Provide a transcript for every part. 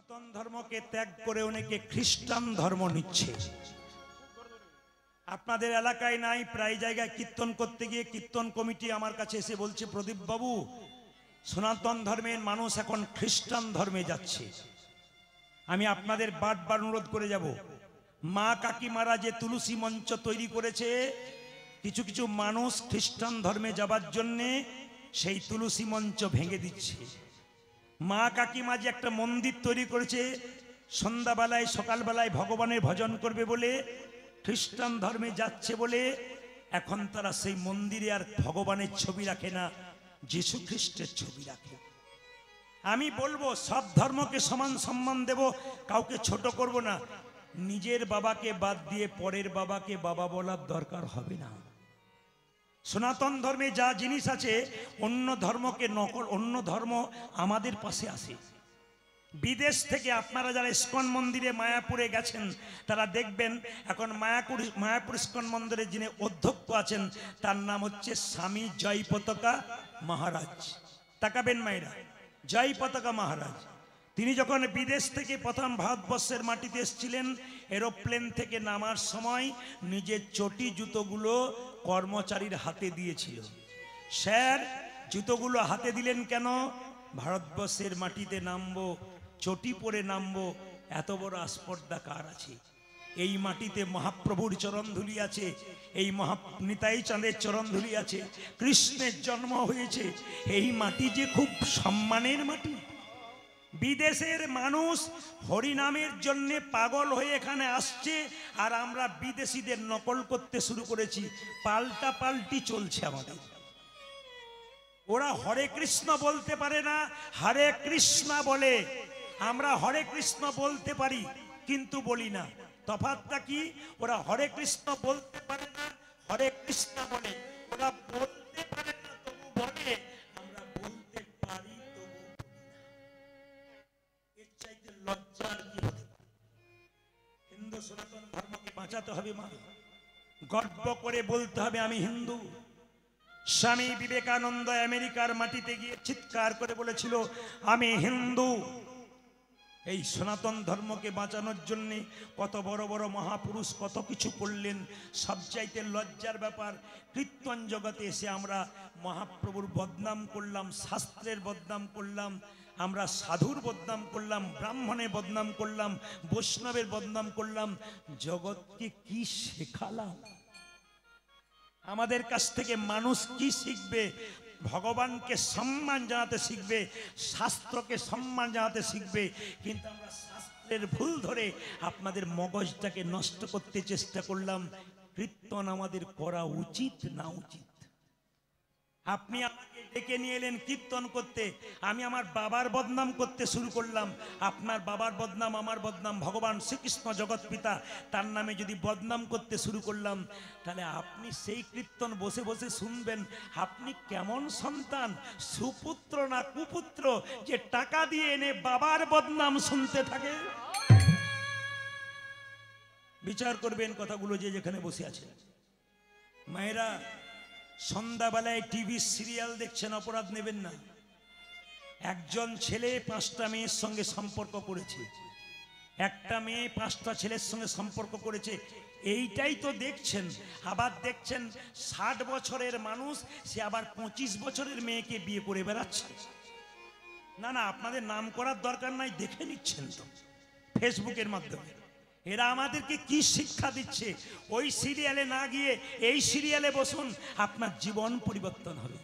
সনাতন ধর্মকে ত্যাগ করে অনেকে খ্রিস্টান ধর্ম নিচ্ছে। আপনাদের এলাকায় নাই, প্রায় জায়গায় কীর্তন করতে গিয়ে কীর্তন কমিটি আমার কাছে এসে বলছে, প্রদীপ বাবু সনাতন ধর্মের মানুষ এখন খ্রিস্টান ধর্মে যাচ্ছে। আমি আপনাদের বারবার অনুরোধ করে যাব, মা কাকিমারা যে তুলসী মঞ্চ তৈরি করেছে, কিছু কিছু মানুষ খ্রিস্টান ধর্মে যাবার জন্যে সেই তুলসী মঞ্চ ভেঙে দিচ্ছে। মা কাকিমা যে একটা মন্দির তৈরি করেছে, সন্ধ্যাবেলায় সকালবেলায় ভগবানের ভজন করবে বলে, খ্রিস্টান ধর্মে যাচ্ছে বলে এখন তারা সেই মন্দিরে আর ভগবানের ছবি রাখে না, যীশু খ্রিস্টের ছবি রাখে। আমি বলবো সব ধর্মকে সমান সম্মান দেব, কাউকে ছোট করব না। নিজের বাবাকে বাদ দিয়ে পরের বাবাকে বাবা বলার দরকার হবে না। সনাতন ধর্মে যা জিনিস আছে অন্য ধর্মকে নকল, অন্য ধর্ম আমাদের পাশে আসে। বিদেশ থেকে আপনারা যারা ইস্কন মন্দিরে মায়াপুরে গেছেন তারা দেখবেন এখন মায়াপুর ইস্কন মন্দিরে যিনি অধ্যক্ষ আছেন তার নাম হচ্ছে স্বামী জয়পতাকা মহারাজ। তাকাবেন মায়েরা, জয়পতাকা মহারাজ। তিনি যখন বিদেশ থেকে প্রথম ভারতবর্ষের মাটিতে এসেছিলেন, এরোপ্লেন থেকে নামার সময় নিজের চটি জুতোগুলো কর্মচারীর হাতে দিয়েছিল। স্যার জুতোগুলো হাতে দিলেন কেন? ভারতবর্ষের মাটিতে নামবো, চটি পরে নামবো, এত বড় আস্পর্ধা কার আছে? এই মাটিতে মহাপ্রভুর চরণধুলি আছে, এই নিতাই চাঁদের চরণধুলি আছে, কৃষ্ণের জন্ম হয়েছে। এই মাটি যে খুব সম্মানের মাটি। বিদেশের মানুষ হরিনামের জন্য পাগল হয়ে এখানে আসছে, আর আমরা বিদেশিদের নকল করতে শুরু করেছি। পাল্টা পাল্টি চলছে আমাদের। ওরা হরে কৃষ্ণ বলতে পারে না, হরে কৃষ্ণ বলে। আমরা হরে কৃষ্ণ বলতে পারি কিন্তু বলি না। তফাৎটা কি? ওরা হরে কৃষ্ণ বলতে পারে না, হরে কৃষ্ণ বলে। ওরা বলতে পারে না তবু বলে, আমরা বলতে পারি তবু বলি না। এর চাইতে লজ্জার কি হতে পারে? হিন্দু সনাতন ধর্মকে বাঁচাতে হবে মা, গর্ব করে বলতে হবে আমি হিন্দু। স্বামী বিবেকানন্দ আমেরিকার মাটিতে গিয়ে চিৎকার করে বলেছিল আমি হিন্দু। এই সনাতন ধর্মকে বাঁচানোর জন্য কত বড় বড় মহাপুরুষ কত কিছু করলেন। সবচাইতে লজ্জার ব্যাপার, কীর্তন জগতে এসে আমরা মহাপ্রভুর বদনাম করলাম, শাস্ত্রের বদনাম করলাম, আমরা সাধুর বদনাম করলাম, ব্রাহ্মণের বদনাম করলাম, বৈষ্ণবের বদনাম করলাম। জগৎকে কি শেখালাম? আমাদের কাছ থেকে মানুষ কি শিখবে? ভগবানকে সম্মান জানাতে শিখবে, শাস্ত্রকে সম্মান জানাতে শিখবে। কিন্তু আমরা শাস্ত্রের ভুল ধরে আপনাদের মগজটাকে নষ্ট করতে চেষ্টা করলাম। কীর্তন আমাদের করা উচিত না উচিত? আপনি আমাকে ডেকে নিয়ে এলেন কীর্তন করতে, আমি আমার বাবার বদনাম করতে শুরু করলাম। আপনার বাবার বদনাম, আমার বদনাম, ভগবান শ্রীকৃষ্ণ জগৎ পিতা তার নামে যদি বদনাম করতে শুরু করলাম, তাহলে আপনি সেই কীর্তন বসে বসে শুনবেন। আপনি কেমন সন্তান, সুপুত্র না কুপুত্র, যে টাকা দিয়ে এনে বাবার বদনাম শুনতে থাকে? বিচার করবেন কথাগুলো যে যেখানে বসে আছে। মায়েরা, সন্ধ্যাবেলায় টিভি সিরিয়াল দেখছেন, অপরাধ নেবেন না। একজন ছেলে 5টা মেয়ের সঙ্গে সম্পর্ক করেছে, একটা মেয়ে 5টা ছেলের সঙ্গে সম্পর্ক করেছে, এইটাই তো দেখছেন। আবার দেখছেন 60 বছরের মানুষ সে আবার 25 বছরের মেয়েকে বিয়ে করে বেড়াচ্ছে। না না, আপনাদের নাম করার দরকার নাই, দেখে নিচ্ছেন তো ফেসবুকের মাধ্যমে। এরা আমাদেরকে কি শিক্ষা দিচ্ছে? ওই সিরিয়ালে না গিয়ে এই সিরিয়ালে বসুন, আপনার জীবন পরিবর্তন হবে।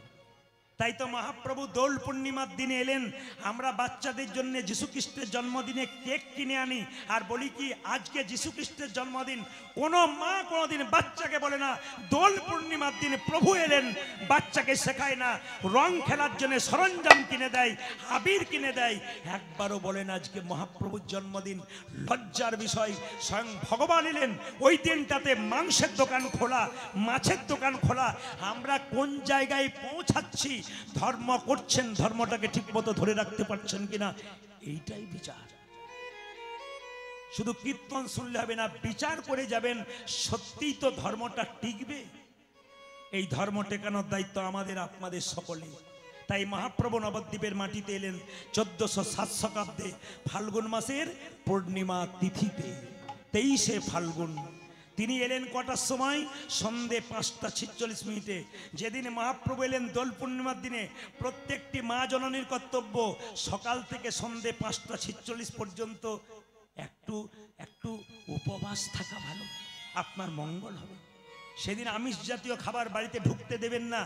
তাই তো মহাপ্রভু দোল পূর্ণিমার দিনে এলেন। আমরা বাচ্চাদের জন্য যীশু খ্রিস্টের জন্মদিনে কেক কিনে আনি আর বলি কি আজকে যীশু খ্রিস্টের জন্মদিন। কোনো মা কোনোদিন বাচ্চাকে বলে না দোল পূর্ণিমার দিনে প্রভু এলেন। বাচ্চাকে শেখায় না রং খেলার জন্য সরঞ্জাম কিনে দেয়, আবির কিনে দেয়, একবারও বলেন আজকে মহাপ্রভুর জন্মদিন। লজ্জার বিষয়, স্বয়ং ভগবান এলেন ওই দিনটাতে মাংসের দোকান খোলা, মাছের দোকান খোলা। আমরা কোন জায়গায় পৌঁছাচ্ছি? ধর্ম করছেন, ধর্মটাকে ঠিক মতো ধরে রাখতে পারছেন কিনা, এইটাই বিচার। শুধু কীর্তন শুনলে হবে না, বিচার করে যাবেন সত্যিই তো ধর্মটা টিকবে। এই ধর্ম টেকানোর দায়িত্ব আমাদের, আপনাদের সকলে। তাই মহাপ্রভু নবদ্বীপের মাটিতে এলেন 1407 শতাব্দে ফাল্গুন মাসের পূর্ণিমা তিথিতে, 23শে ফাল্গুন। তিনি এলেন কটার সময়? সন্ধে 5:46। যেদিন মহাপ্রভু এলেন দোল পূর্ণিমার দিনে, প্রত্যেকটি মা জননীর কর্তব্য সকাল থেকে সন্ধে 5:46 পর্যন্ত একটু একটু উপবাস থাকা ভালো, আপনার মঙ্গল হবে। সেদিন আমিষ জাতীয় খাবার বাড়িতে ঢুকতে দেবেন না,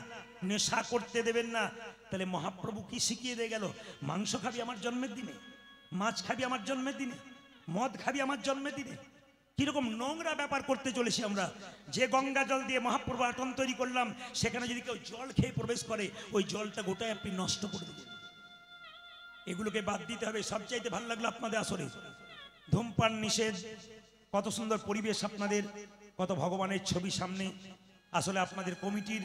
নেশা করতে দেবেন না। তাহলে মহাপ্রভু কি শিখিয়ে দিয়ে গেল? মাংস খাবি আমার জন্মের দিনে, মাছ খাবি আমার জন্মের দিনে, মদ খাবি আমার জন্মের দিনে। কিরকম নোংরা ব্যাপার করতে চলেছি আমরা। যে গঙ্গা জল দিয়ে মহাপ্রভু আটন তৈরি করলাম, সেখানে যদি কেউ জল খেয়ে প্রবেশ করে, ওই জলটা গোটাই আপনি নষ্ট করে দেবেন। এগুলোকে বাদ দিতে হবে। সবচাইতে ভালো লাগলো আপনাদের আসরে ধূমপান নিষেধ, কত সুন্দর পরিবেশ আপনাদের, কত ভগবানের ছবি সামনে। আসলে আপনাদের কমিটির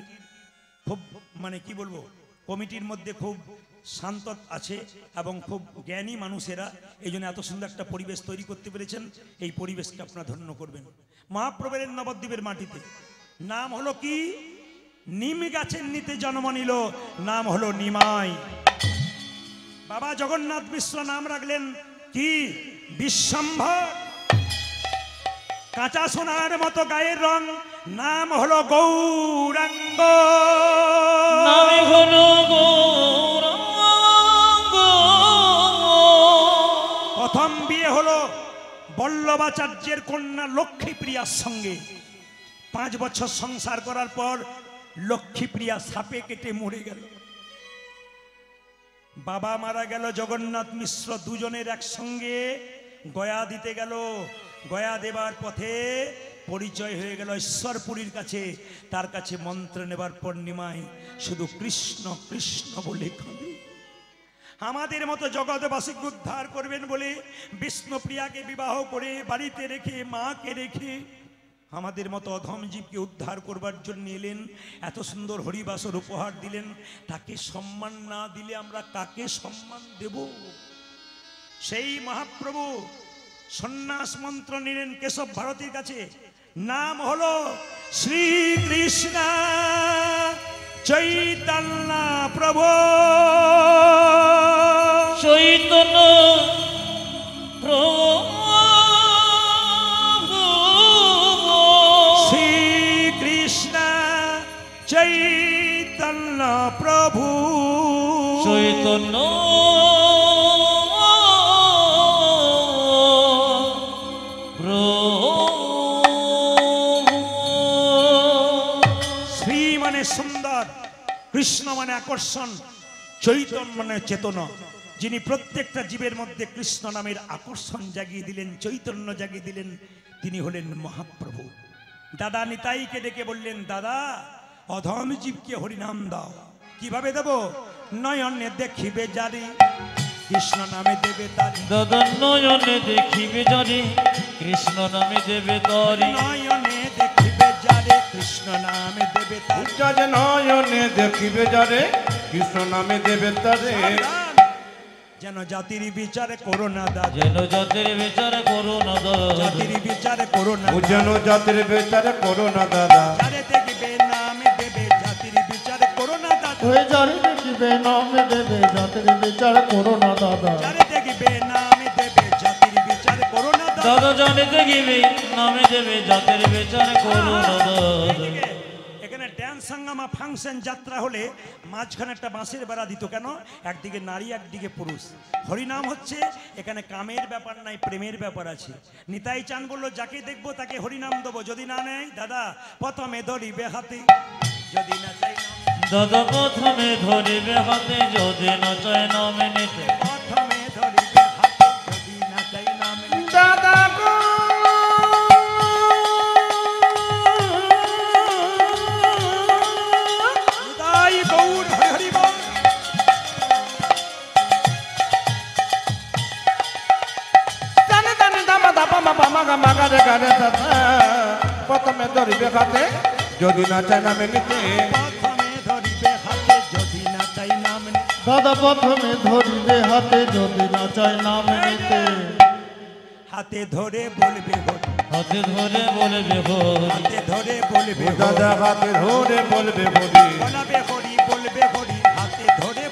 খুব মানে কি বলবো, কমিটির মধ্যে খুব শান্ত আছে এবং খুব জ্ঞানী মানুষেরা, এই জন্য এত সুন্দর একটা পরিবেশ তৈরি করতে পেরেছেন। এই পরিবেশকে আপনারা ধন্য করবেন। মহাপ্রভুর নবদ্বীপের মাটিতে নাম হলো কি? নিম গাছের নিতে জন্ম নিল, নাম হলো নিমাই। বাবা জগন্নাথ মিশ্র নাম রাখলেন কি? বিশ্বম্ভর। কাঁচা সোনার মতো গায়ের রং, নাম হলো গৌরাঙ্গ। নাম হলো গৌরাঙ্গ। প্রথম বিয়ে হলো বল্লভাচার্যের কন্যা লক্ষ্মীপ্রিয়ার সঙ্গে। 5 বছর সংসার করার পর লক্ষ্মীপ্রিয়া সাপে কেটে মরে গেল। বাবা মারা গেল, জগন্নাথ মিশ্র দুজনের একসঙ্গে গয়া দিতে গেল। গয়া দেবার পথে পরিচয় হয়ে গেল ঈশ্বরপুরীর কাছে। তার কাছে মন্ত্র নেবার পর নিমাই শুধু কৃষ্ণ কৃষ্ণ বলে কাঁদে। আমাদের মতো জগৎবাসীকে উদ্ধার করবেন বলে বিষ্ণুপ্রিয়াকে বিবাহ করে বাড়িতে রেখে, মাকে রেখে আমাদের মতো অধম জীবকে উদ্ধার করবার জন্য এলেন। এত সুন্দর হরিবাসর উপহার দিলেন। তাকে সম্মান না দিলে আমরা কাকে সম্মান দেব? সেই মহাপ্রভু সন্ন্যাস মন্ত্র নিলেন কেশব ভারতীর কাছে। নাম হলো শ্রীকৃষ্ণ চৈতন্য প্রভু। চৈতন্য প্রভু। শ্রীকৃষ্ণ চৈতন্য প্রভু। চৈতন্য সুন্দর, কৃষ্ণ মানে আকর্ষণ, চৈতন্য মানে চেতনা। যিনি প্রত্যেকটা জীবের মধ্যে কৃষ্ণ নামের আকর্ষণ জাগিয়ে দিলেন, চৈতন্য জাগিয়ে দিলেন, তিনি হলেন মহাপ্রভু। দাদা নিতাইকে ডেকে বললেন, দাদা অধম জীবকে হরিনাম দাও। কিভাবে দেব? নয়নে দেখিবে যারি কৃষ্ণ নামে দেবে তারি। দাদা নয়নে দেখিবে যারি কৃষ্ণ নামে দেবে তারি। নয়নে দেখিবে যারে কৃষ্ণ নামে দেবে তারি। নয়নে দেখিবে যারে কৃষ্ণ নামে দেবে তারে। যেন জাতির বিচারে করো না দাদা, যেন জাতির বিচার করো না দাদা, জাতির বিচারে করো না, যেন জাতির বিচারে করো না দাদা। যারে দেখবে নামে দেবে জাতির বিচারে করো না দাদা। ওই যারে দেখিবে নামে দেবে জাতির বিচার করো না দাদা। যারে দেখবে নামে দেবে জাতির বিচারে করো না দাদা। দাদা জানে দেখিবে নামে দেবে জাতির বিচার করো না দাদা। এখানে ড্যান্স হাঙ্গামা ফাংশন যাত্রা হলে মাঝখানে একটা বাঁশের বেড়া দিত কেন? একদিকে নারী একদিকে পুরুষ। হরিনাম হচ্ছে এখানে কামের ব্যাপার নাই, প্রেমের ব্যাপার আছে। নিতাই চান বললো, যাকে দেখবো তাকে হরিনাম দেবো, যদি না নেয় দাদা প্রথমে ধরিবে হাতে, যদি না চাই দাদা প্রথমে ধরিবে হাতে, যদি না চায় নামে নিতে। প্রথমে ধরিবে হাতে, যদি না চাই নামে নিতে। দাদা গো নিতাই গৌর হরি হরি বল। জানে জানে দামা দাপা মাপা মাগা মাগা রে গারে দাদা। প্রথমে ধরিবে হাতে, যদি না চায় নামে নিতে। প্রথমে ধরিবে হাতে, যদি না চাই নাম নিতে। দাদা প্রথমে ধরিবে হাতে, যদি না চায় নাম নিতে। হাতে ধরে বলবে হরি, হাতে ধরে বলবে হরি, হাতে ধরে বলবে হরি। দাদা হাতে ধরে বলবে হরি। বলাবে হরি, বলবে হরি, হাতে ধরে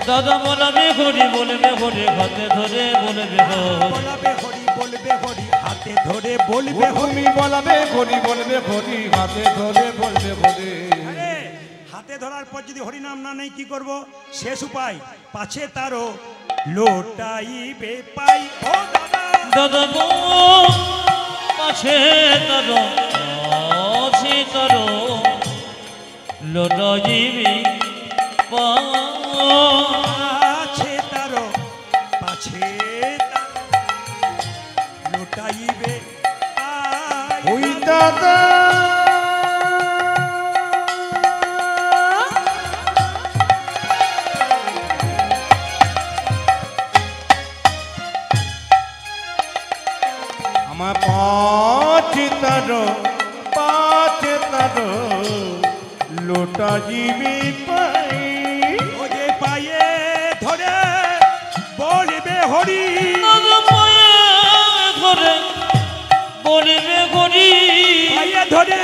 দাদা বলবে হরি হাতে ধরে বলবে হরি। বলাবে হরি বলবে হরি হাতে ধরে বলবে হরি। তুমি বলবে হরি বলবে হরি হাতে ধরে বলবে হরি। আরে, হাতে ধরার পর যদি হরি নাম না নেই কি করব? শেষ উপায় পাছে তারও লোটাইবে পাই। ও দাদা দাদা গো পাছে তারো লটাইবি পা। পাছে তারও পাছে তারও লোটাইবে পাই। ওই দাদা আমার পাঁচ তার লোটা জীবী পাই। ও যে পায়ে ধরে বলবে হরি। দাদা পায়ে ধরে বলবে হরি। পায়ে ধরে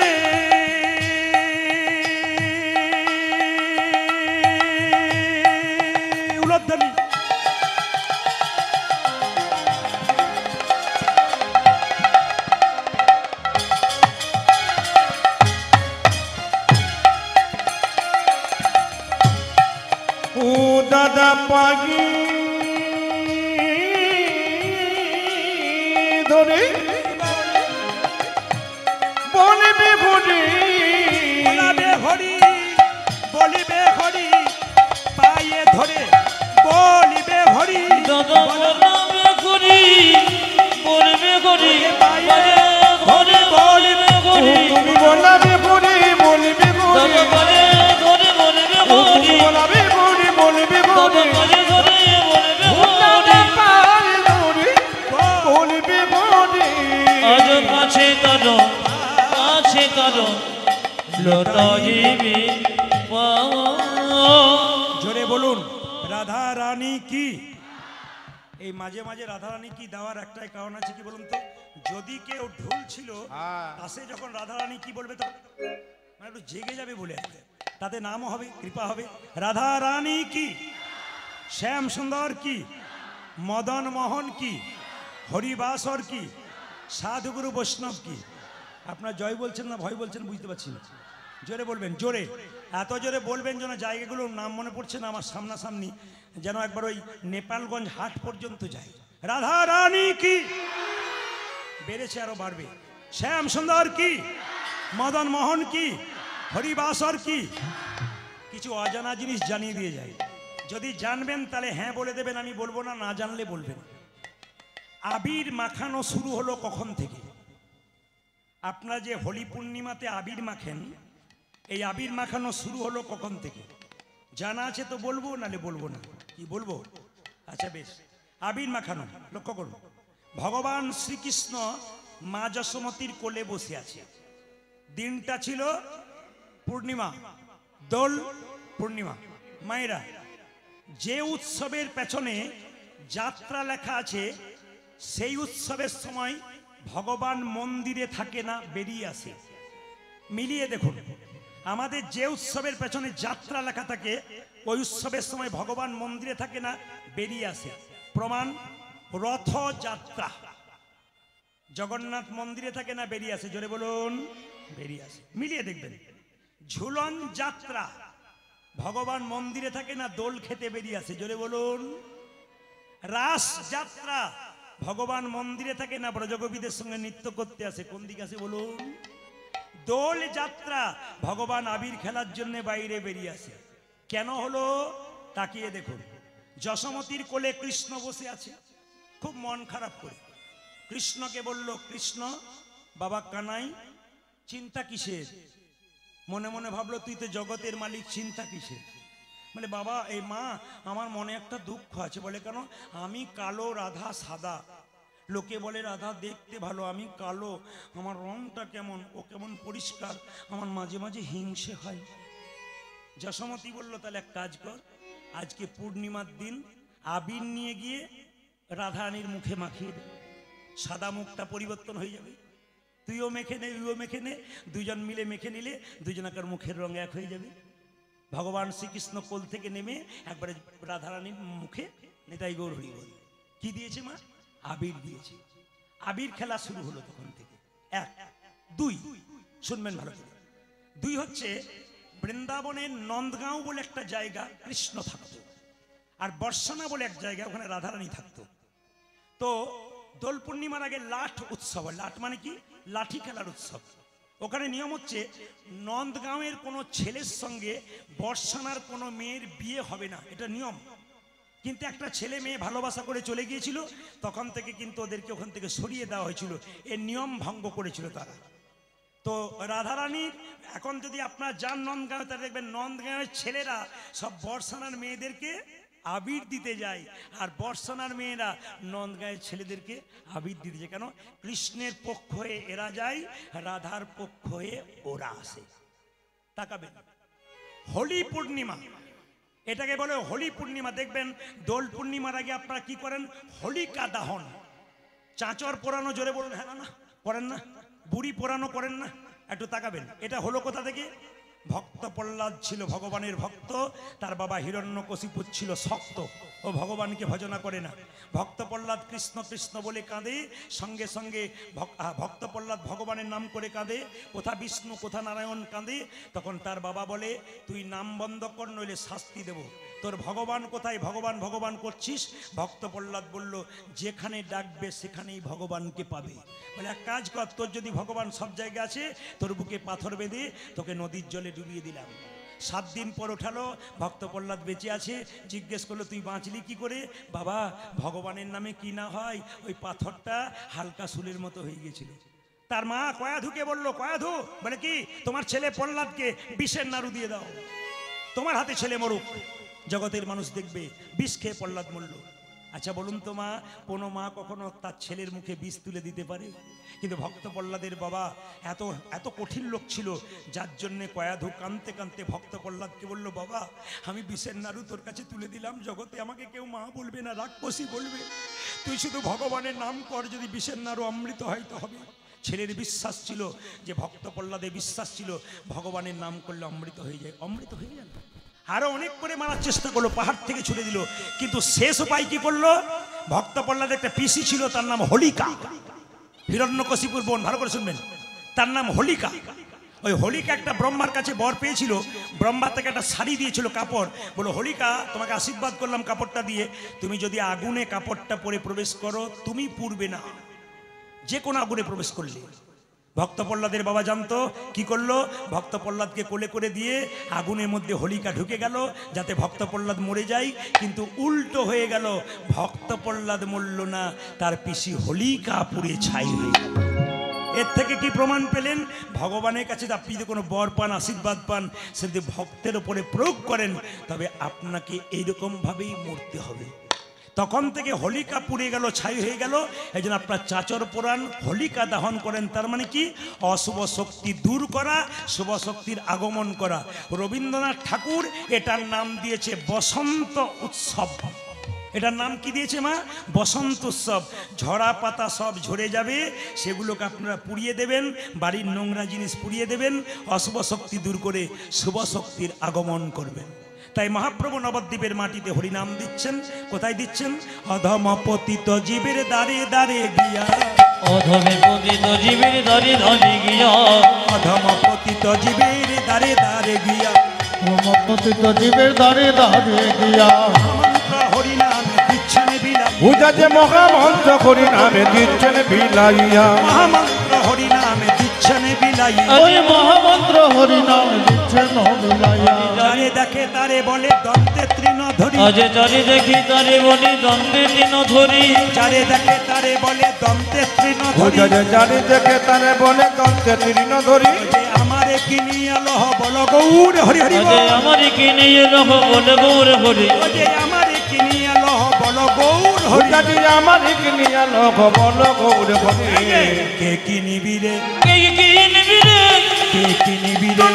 উলধ্বনি। ও দাদা পাগি ধরে বলবে হরি। বলাবে হরি বলিবে হরি পায়ে ধরে বলিবে হরি। দাদা বলবে হরি বলবে হরি পায়ে ধরে বলবে হরি। তুমি বলবে হরি বলবে দাদা হরি। পায়ে ধরে বলবে তুমি হরি। বলবে হরি বলবে দাদা হরি। পায়ে ধরে বলবে দাদা হরি। পায়ে ধরে বলবে হরি। আজ কাছে তারো লটাইবি পা। জোরে বলুন রাধা রানী কি। এই মাঝে মাঝে রাধা রানী কি দেওয়ার একটাই কারণ আছে, কি বলুন তো? যদি কেউ ঢুল ছিল পাশে যখন রাধা রানী কি বলবে তো মানে একটু জেগে যাবে বলে আর কি। তাতে নামও হবে, কৃপা হবে। রাধা রানী কি, শ্যাম সুন্দর কি, মদন মোহন কি, হরিবাসর কি, সাধুগুরু বৈষ্ণব কি। আপনার জয় বলছেন না ভয় বলছেন বুঝতে পারছি না। জোরে বলবেন, জোরে, এত জোরে বলবেন যেন জায়গাগুলোর নাম মনে পড়ছে না আমার সামনাসামনি, যেন একবার ওই নেপালগঞ্জ হাট পর্যন্ত যায়। রাধা রানী কি, বেড়েছে আরো বাড়বে। শ্যাম সুন্দর কি, মদন মোহন কি, হরিবাসর কি। কিছু অজানা জিনিস জানিয়ে দিয়ে যায়। যদি জানবেন তাহলে হ্যাঁ বলে দেবেন, আমি বলবো না, না জানলে বলবেন। আবির মাখানো শুরু হলো কখন থেকে? আপনারা যে হোলি পূর্ণিমাতে আবির মাখেন, এই আবির মাখানো শুরু হলো কখন থেকে? জানা আছে তো বলবো, নালে বলবো না। কি বলবো? আচ্ছা বেশ। আবির মাখানো লক্ষ্য করুন। ভগবান শ্রীকৃষ্ণ মা যশোমতীর কোলে বসে আছে। দিনটা ছিল পূর্ণিমা, দোল পূর্ণিমা। মায়েরা, যে উৎসবের পেছনে যাত্রা লেখা আছে সেই উৎসবের সময় ভগবান মন্দিরে থাকে না, বেরিয়ে আসে। মিলিয়ে দেখুন, আমাদের যে উৎসবের পেছনে যাত্রা লেখা থাকে ওই উৎসবের সময় ভগবান মন্দিরে থাকে না, বেরিয়ে আসে। প্রমাণ, রথযাত্রা। জগন্নাথ মন্দিরে থাকে না, বেরিয়ে আসে। জোরে বলুন, বেরিয়ে আসে। মিলিয়ে দেখবেন। ঝুলন যাত্রা, ভগবান মন্দিরে থাকে না, দোল খেতে বেরিয়ে আসে। জোরে বলুন। রাস যাত্রা, ভগবান মন্দিরে থাকে না, ব্রজগোপীদের সঙ্গে নৃত্য করতে আসে। কোন দিকে আসে বলুন? দোল যাত্রা, ভগবান আবির খেলার জন্য বাইরে বেরিয়ে আসে। কেন হলো তাকিয়ে দেখুন। যশোমতীর কোলে কৃষ্ণ বসে আছে, খুব মন খারাপ করে। কৃষ্ণকে বলল, কৃষ্ণ বাবা কানাই, চিন্তা কিসের? মনে মনে ভাবলো, তুই তো জগতের মালিক, চিন্তা কিসের? মানে বাবা, এই মা, আমার মনে একটা দুঃখ আছে। বলে কেন? আমি কালো, রাধা সাদা। লোকে বলে রাধা দেখতে ভালো, আমি কালো, আমার রংটা কেমন, ও কেমন পরিষ্কার, আমার মাঝে মাঝে হিংসে হয়। যশোমতী বলল, তাহলে এক কাজ কর, আজকে পূর্ণিমার দিন আবির নিয়ে গিয়ে রাধারানীর মুখে মাখিয়ে দে, সাদা মুখটা পরিবর্তন হয়ে যাবে। তুইও মেখে নে, উইও মেখে নে, দুজন মিলে মেখে নিলে দুজনাকার মুখের রং এক হয়ে যাবে। ভগবান শ্রীকৃষ্ণ কোল থেকে নেমে একবারে রাধারানীর মুখে নিতাই গৌর হরি বল কি দিয়েছে মা? আবির দিয়েছে। আবির খেলা শুরু হলো তখন থেকে। এক। দুই, শুনবেন ভালো করে। দুই হচ্ছে বৃন্দাবনের নন্দগাঁও বলে একটা জায়গা কৃষ্ণ থাকতো, আর বর্ষানা বলে এক জায়গা ওখানে রাধারানী থাকতো। তো দোল পূর্ণিমার আগে লাঠ উৎসব হয়। লাঠ মানে কি? লাঠি খেলার উৎসব। ওখানে নিয়ম হচ্ছে নন্দগাঁওয়ের কোনো ছেলের সঙ্গে বর্ষানার কোনো মেয়ের বিয়ে হবে না, এটা নিয়ম। কিন্তু একটা ছেলে মেয়ে ভালোবাসা করে চলে গিয়েছিল, তখন থেকে কিন্তু ওদেরকে ওখান থেকে সরিয়ে দেওয়া হয়েছিল, এর নিয়ম ভঙ্গ করেছিল তারা। তো রাধারানীর এখন যদি আপনার যান নন্দগাঁও, তাহলে দেখবেন নন্দগাঁওয়ের ছেলেরা সব বর্ষানার মেয়েদেরকে আবির দিতে যায়, আর বর্ষানার মেয়েরা নন্দগাঁয়ের ছেলেদেরকে আবির দিতে যায়। কেন? কৃষ্ণের পক্ষ হয়ে এরা যায়, রাধার পক্ষ হয়ে ওরা আসে। তাকাবেন, হোলি পূর্ণিমা, এটাকে বলে হোলি পূর্ণিমা। দেখবেন দোল পূর্ণিমার আগে আপনারা কি করেন? হোলিকা দাহন। চাঁচর পোড়ানো, জোরে বলুন। হ্যাঁ না করেন না? বুড়ি পোড়ানো করেন না? একটু তাকাবেন, এটা হলো কোথা থেকে? ভক্ত প্রহ্লাদ ছিল ভগবানের ভক্ত, তার বাবা হিরণ্যকশিপু ছিল শক্ত, ও ভগবানকে ভজনা করে না। ভক্ত প্রহ্লাদ কৃষ্ণ কৃষ্ণ বলে কাঁদে, সঙ্গে সঙ্গে ভক্ত প্রহ্লাদ ভগবানের নাম করে কাঁদে, কোথা বিষ্ণু কোথা নারায়ণ কাঁদে। তখন তার বাবা বলে, তুই নাম বন্ধ কর, নইলে শাস্তি দেব। তোর ভগবান কোথায়? ভগবান ভগবান করছিস। ভক্ত প্রহ্লাদ বলল, যেখানে ডাকবে সেখানেই ভগবানকে পাবে। বলে, এক কাজ কর, তোর যদি ভগবান সব জায়গায় আছে, তোর বুকে পাথর বেঁধে তোকে নদীর জলে ডুবিয়ে দিলাম। 7 দিন পর ওঠালো, ভক্ত প্রহ্লাদ বেঁচে আছে। জিজ্ঞেস করলো, তুই বাঁচলি কি করে? বাবা, ভগবানের নামে কি না হয়, ওই পাথরটা হালকা শুলের মতো হয়ে গেছিল। তার মা কয়াধুকে বললো, কয়াধু বলে কি, তোমার ছেলে প্রহ্লাদকে বিষের নাড়ু দিয়ে দাও, তোমার হাতে ছেলে মরুক, জগতের মানুষ দেখবে। বিষ খেয়ে প্রহ্লাদ মরল। আচ্ছা বলুন তো মা, কোনো মা কখনো তার ছেলের মুখে বিষ তুলে দিতে পারে? কিন্তু ভক্ত প্রহ্লাদের বাবা এত এত কঠিন লোক ছিল, যার জন্যে কয়াধু কাঁদতে কাঁদতে ভক্ত প্রহ্লাদকে বলল, বাবা, আমি বিষের নাড়ু তোর কাছে তুলে দিলাম, জগতে আমাকে কেউ মা বলবে না, রাক্ষসী বলবে, তুই শুধু ভগবানের নাম কর, যদি বিষের নাড়ু অমৃত হয় তো হবে। ছেলের বিশ্বাস ছিল, যে ভক্ত প্রহ্লাদের বিশ্বাস ছিল, ভগবানের নাম করলে অমৃত হয়ে যায়। অমৃত হয়ে গেল। আরো অনেক করে মারার চেষ্টা করলো, পাহাড় থেকে ছুড়ে দিল, কিন্তু শেষ উপায় কি করলো? ভক্ত প্রহ্লাদের একটা পিসি ছিল, তার নাম হোলিকা, হিরণ্যকশিপুর বোন, ভালো করে শুনবেন, তার নাম হোলিকা। ওই হোলিকা একটা ব্রহ্মার কাছে বর পেয়েছিল, ব্রহ্মা থেকে একটা শাড়ি দিয়েছিল, কাপড়। বলো, হোলিকা, তোমাকে আশীর্বাদ করলাম কাপড়টা দিয়ে, তুমি যদি আগুনে কাপড়টা পরে প্রবেশ করো, তুমি পুড়বে না, যে কোনো আগুনে প্রবেশ করলে। ভক্ত প্রহ্লাদের বাবা জানতো, কি করলো? ভক্ত প্রহ্লাদকে কোলে করে দিয়ে আগুনের মধ্যে হোলিকা ঢুকে গেল, যাতে ভক্ত প্রহ্লাদ মরে যায়। কিন্তু উল্টো হয়ে গেল, ভক্ত প্রহ্লাদ মরল না, তার পিসি হোলিকা পুড়ে ছাই হয়ে গেল। এর থেকে কি প্রমাণ পেলেন? ভগবানের কাছে আপনি যদি কোনো বর পান, আশীর্বাদ পান, সে যদি ভক্তের উপরে প্রয়োগ করেন, তবে আপনাকে এইরকমভাবেই মরতে হবে। তখন থেকে হোলিকা পুড়ে গেল, ছাই হয়ে গেল। এই জন্য আপনার চাচর পুরাণ হোলিকা দাহন করেন। তার মানে কি? অশুভ শক্তি দূর করা, শুভ শক্তির আগমন করা। রবীন্দ্রনাথ ঠাকুর এটার নাম দিয়েছে বসন্ত উৎসব। এটার নাম কি দিয়েছে মা? বসন্ত উৎসব। ঝরা পাতা সব ঝরে যাবে, সেগুলোকে আপনারা পুড়িয়ে দেবেন, বাড়ির নোংরা জিনিস পুড়িয়ে দেবেন, অশুভ শক্তি দূর করে শুভ শক্তির আগমন করবেন। তাই মহাপ্রভু নবদ্বীপের মাটিতে হরিনাম দিচ্ছেন। কোথায় দিচ্ছেন? অধম পতিত জীবের দ্বারে দ্বারে গিয়া, অধমে পতিত জীবের দ্বারে দ্বারে গিয়া, অধম পতিত জীবের দ্বারে দ্বারে গিয়া, পতিত জীবের দ্বারে দ্বারে গিয়া, মহামন্ত্র হরিনামে দিচ্ছেন বিলাই, পূজা যে মহামন্ত্র হরিনামে দিচ্ছেন বিলাইয়া, মহামন্ত্র হরিনামে দিচ্ছেন বিলাই। ওই মহামন্ত্র হরিনাম দিচ্ছেন বিলাইয়া। যারে দেখে তারে বলে দন্তে তৃণ ধরি, আজ যারে দেখি তারে বলি দ্বন্দ্বে তৃণ ধরি, যারে দেখে তারে বলে দন্তে তৃণ ধরি, পূজা যে জানি দেখে তারে বলে দন্তে তৃণ ধরি, যে আমারে কিনিয়া লহ বল গৌর হরি হরি আজ আমার কি নিয়ে রহ বলে গৌর হরি, যে আমারে কিনিয়া লহ বল গৌর হরি। পূজা যে আমার কিনিয়া লোক বল গৌর হরি, কে কিনিবি রে, কে কি নিবি রে, কে কিনিবি রে,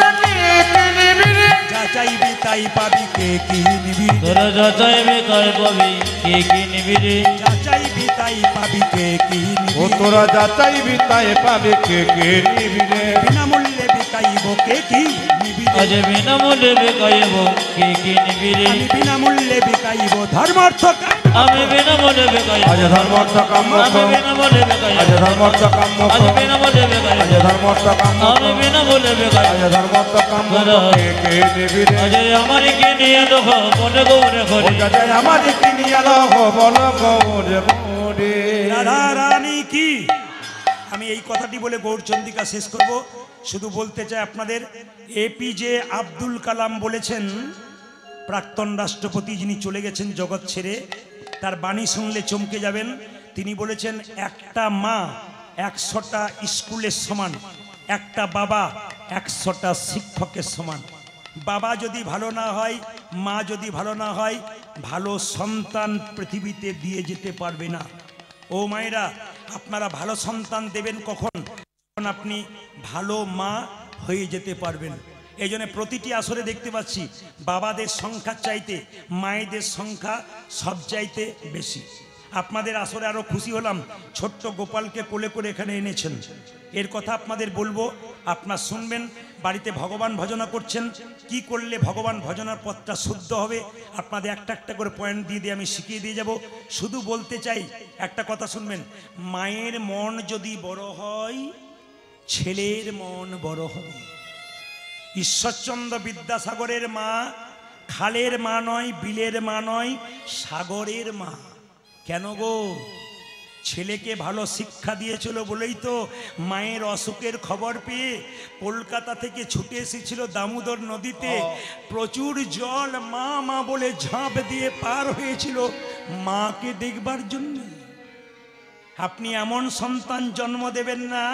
যা চাইবি তাই পাবি, কে কিনিবি রে, তোরা যা চাইবে তাই পাবি, কে কি নিবি রে, যা চাইবি তাই পাবি, কে কিনিবি ও রে, তোরা যা চাইবি তাই পাবে, কে কে নিবি রে, বিনামূল্যে বিকাইব, কে কি নিবি রে। আজ বিনামূল্যে বিকাইব কি কিনবি রে আমি বিনামূল্যে বিকাইব ধর্ম অর্থ কাম। আমি বিনামূল্যে বিকাইব আজ ধর্মর্থ কাম আমি বিনামূল্যে বিকাইব আজ ধর্মর্থ কাম আজ বিনামূল্যে বিকাইব আজ ধর্মর্থ কাম আমি বিনামূল্যে বিকাইব আজ ধর্মর্থ কাম কে নিবি রে আজ আমার কিনিয়ে দেব মনে গৌরে হরি ওই আমার কিনিয়া লহ বল গৌরে মোরে রাধা রানী কি। আমি এই কথাটি বলে গৌরচন্দিকা শেষ করব। শুধু বলতে চাই আপনাদের, এপিজে আব্দুল কালাম বলেছেন, প্রাক্তন রাষ্ট্রপতি যিনি চলে গেছেন জগৎ ছেড়ে, তার বাণী শুনলে চমকে যাবেন। তিনি বলেছেন একটা মা 100টা স্কুলের সমান, একটা বাবা 100টা শিক্ষকের সমান। বাবা যদি ভালো না হয়, মা যদি ভালো না হয়, ভালো সন্তান পৃথিবীতে দিয়ে যেতে পারবে না। ও মায়েরা, আপনারা ভালো সন্তান দেবেন কখন? যখন আপনি ভালো মা হয়ে যেতে পারবেন। এই জন্য প্রতিটি আসরে দেখতে পাচ্ছি বাবাদের সংখ্যার চাইতে মায়েদের সংখ্যা সব চাইতে বেশি। আপনাদের আসরে আরো খুশি হলাম, ছোট্ট গোপালকে কোলে করে এখানে এনেছেন। এর কথা আপনাদের বলবো, আপনার শুনবেন। বাড়িতে ভগবান ভজনা করছেন, কি করলে ভগবান ভজনার পথটা শুদ্ধ হবে আপনাদের একটা একটা করে পয়েন্ট দিয়ে আমি শিখিয়ে দিয়ে যাব। শুধু বলতে চাই একটা কথা শুনবেন, মায়ের মন যদি বড় হয়, ছেলের মন বড় হবে। ঈশ্বরচন্দ্র বিদ্যাসাগরের মা খালের মা নয়, বিলের মা নয়, সাগরের মা। কেন গো? ছেলেকে ভালো শিক্ষা দিয়েছিল বলেই তো মায়ের অসুখের খবর পেয়ে কলকাতা থেকে ছুটে এসেছিল দামোদর নদীতে। প্রচুর জল, মা মা বলে ঝাঁপ দিয়ে পার হয়েছিল মাকে দেখবার জন্য। আপনি এমন সন্তান জন্ম দেবেন না,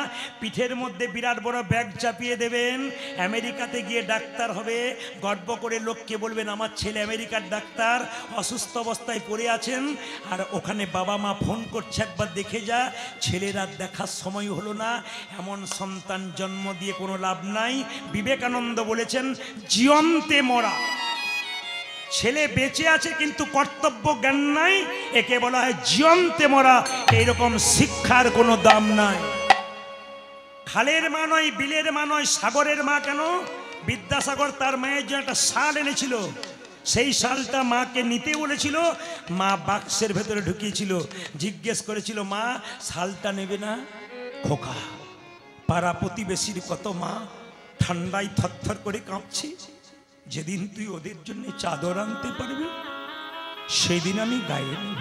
পিঠের মধ্যে বিরাট বড় ব্যাগ চাপিয়ে দেবেন, আমেরিকাতে গিয়ে ডাক্তার হবে, গর্ব করে লোককে বলবেন আমার ছেলে আমেরিকার ডাক্তার, অসুস্থ অবস্থায় পড়ে আছেন, আর ওখানে বাবা মা ফোন করছে একবার দেখে যা। ছেলের আর দেখার সময় হলো না। এমন সন্তান জন্ম দিয়ে কোনো লাভ নাই। বিবেকানন্দ বলেছেন, জীবন্তে মরা। ছেলে বেঁচে আছে কিন্তু কর্তব্য জ্ঞান নাই, একে বলা হয় জীবন্তে মরা। এইরকম শিক্ষার কোনো দাম নাই। খালের মা নয়, বিলের মা নয়, সাগরের মা। কেন? বিদ্যাসাগর তার মায়ের জন্য একটা শাল এনেছিল, সেই শালটা মাকে নিতে বলেছিল, মা বাক্সের ভেতরে ঢুকিয়েছিল, জিজ্ঞেস করেছিল মা শালটা নেবে না? খোকা, পাড়া প্রতিবেশীর কত মা ঠান্ডায় থরথর করে কাঁপছে, যেদিন তুই ওদের জন্য চাদর আনতে পারবি সেদিন আমি গায়ে নেব।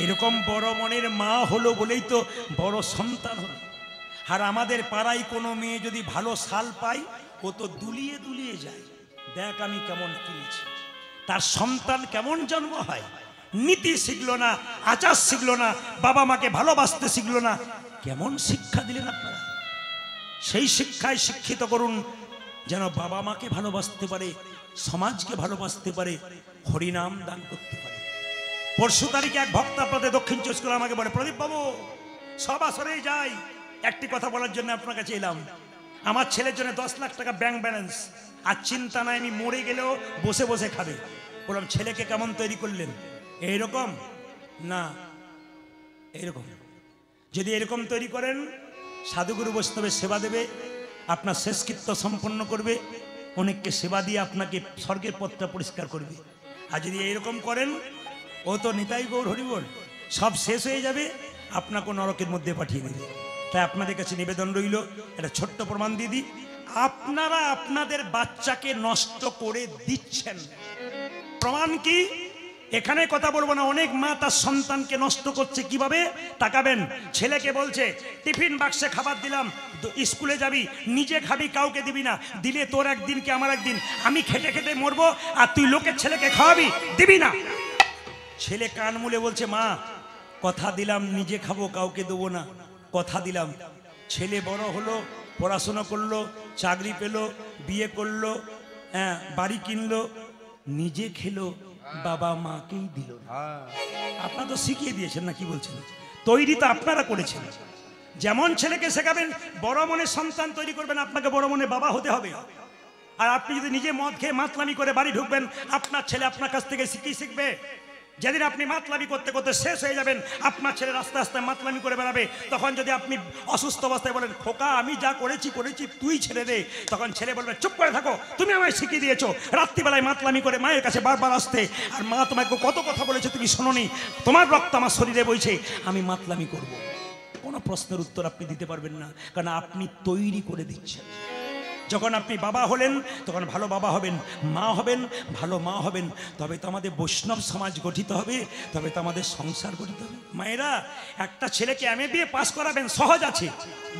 এরকম বড় মনের মা হলো বলেই তো বড় সন্তান হলো। আর আমাদের পাড়ায় কোনো মেয়ে যদি ভালো শাল পায়, ও তো দুলিয়ে দুলিয়ে যায়, দেখ আমি কেমন কিনেছি। তার সন্তান কেমন জন্ম হয়? নীতি শিখলো না, আচার শিখলো না, বাবা মাকে ভালোবাসতে শিখলো না। কেমন শিক্ষা দিলেন আপনারা? সেই শিক্ষায় শিক্ষিত করুন, যেন বাবা মাকে ভালোবাসতে পারে, সমাজকে ভালোবাসতে পারে, হরিনাম দান করতে পারে। পরশু তারিখে এক ভক্ত আপনাদের দক্ষিণ চব্বিশ পরগনা আমাকে বলে, প্রদীপ বাবু সব আসরেই যাই, একটি কথা বলার জন্য আপনার কাছে এলাম। আমার ছেলের জন্য 10 লাখ টাকা ব্যাংক ব্যালেন্স, আর চিন্তা নাই আমি মরে গেলেও বসে বসে খাবে। বললাম ছেলেকে কেমন তৈরি করলেন? এইরকম না, এইরকম। যদি এরকম তৈরি করেন, সাধুগুরু বৈষ্ণবের সেবা দেবে, আপনার শেষকৃত্য সম্পন্ন করবে, অনেককে সেবা দিয়ে আপনাকে স্বর্গের পথটা পরিষ্কার করবে। আর যদি এইরকম করেন, ও তো নিতাই গৌর হরিবল, সব শেষ হয়ে যাবে, আপনাকে নরকের মধ্যে পাঠিয়ে দেবে। তাই আপনাদের কাছে নিবেদন রইল, একটা ছোট্ট প্রমাণ দিয়ে দিই, আপনারা আপনাদের বাচ্চাকে নষ্ট করে দিচ্ছেন। প্রমাণ কি? এখানে কথা বলবো না। অনেক মা তার সন্তানকে নষ্ট করছে। কিভাবে? তাকাবেন, ছেলেকে বলছে টিফিন বাক্সে খাবার দিলাম, স্কুলে যাবি, নিজে খাবি, কাউকে দিবি না, দিলে তোর একদিন কি আমার একদিন, আমি খেটে খেটে মরবো, আর তুই লোকের ছেলেকে খাওয়াবি, দিবি না। ছেলে কান মুলে বলছে মা কথা দিলাম নিজে খাবো, কাউকে দেবো না, কথা দিলাম। ছেলে বড় হলো, পড়াশোনা করলো, চাকরি পেলো, বিয়ে করলো, হ্যাঁ বাড়ি কিনলো, নিজে খেলো, বাবা মাকেই দিল না। আপনারা তো শিখিয়ে দিয়েছেন না, কি বলছেন? তৈরি তো আপনারা করেছেন। যেমন ছেলেকে শেখাবেন, বড় মনের সন্তান তৈরি করবেন, আপনাকে বড় মনে বাবা হতে হবে। আর আপনি যদি নিজে মদ খেয়ে মাতলামি করে বাড়ি ঢুকবেন, আপনার ছেলে আপনার কাছ থেকে কি শিখবে? যেদিন আপনি মাতলামি করতে করতে শেষ হয়ে যাবেন, আপনার ছেলে রাস্তা রাস্তায় মাতলামি করে বেড়াবে, তখন যদি আপনি অসুস্থ অবস্থায় বলেন খোকা আমি যা করেছি তুই ছেড়ে দে, তখন ছেলে বলবে চুপ করে থাকো, তুমি আমায় শিখিয়ে দিয়েছো রাত্রিবেলায় মাতলামি করে মায়ের কাছে বারবার আসতে, আর মা তোমাকে কত কথা বলেছে তুমি শোনোনি, তোমার রক্ত আমার শরীরে বইছে, আমি মাতলামি করব। কোনো প্রশ্নের উত্তর আপনি দিতে পারবেন না, কারণ আপনি তৈরি করে দিচ্ছেন। যখন আপনি বাবা হলেন তখন ভালো বাবা হবেন, মা হবেন, ভালো মা হবেন, তবে তো আমাদের বৈষ্ণব সমাজ গঠিত হবে, তবে তো আমাদের সংসার গঠিত হবে। মায়েরা, একটা ছেলেকে MA পাস করাবেন সহজ আছে,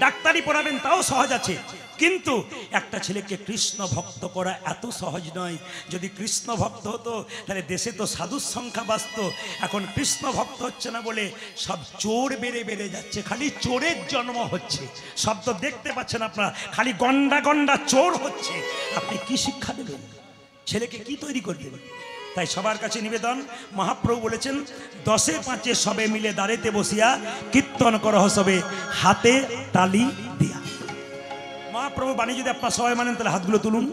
ডাক্তারি পড়াবেন তাও সহজ আছে, কিন্তু একটা ছেলেকে কৃষ্ণ ভক্ত করা এত সহজ নয়। যদি কৃষ্ণ ভক্ত হতো তাহলে দেশে তো সাধুর সংখ্যা বাঁচত। এখন কৃষ্ণ ভক্ত হচ্ছে না বলে সব চোর বেড়ে বেড়ে যাচ্ছে, খালি চোরের জন্ম হচ্ছে। সব তো দেখতে পাচ্ছেন আপনারা, খালি গন্ডা গন্ডা চোর হচ্ছে। আপনি কি শিক্ষা দেবেন ছেলেকে, কি তৈরি করবেন? তাই সবার কাছে নিবেদন, মহাপ্রভু বলেছেন 10-5 সবে মিলে দাঁড়েতে বসিয়া কীর্তন করহ সবে হাতে তালি দিয়া। মহাপ্রভু বাণী যদি আপনার সবাই মানেন তাহলে হাতগুলো তুলুন,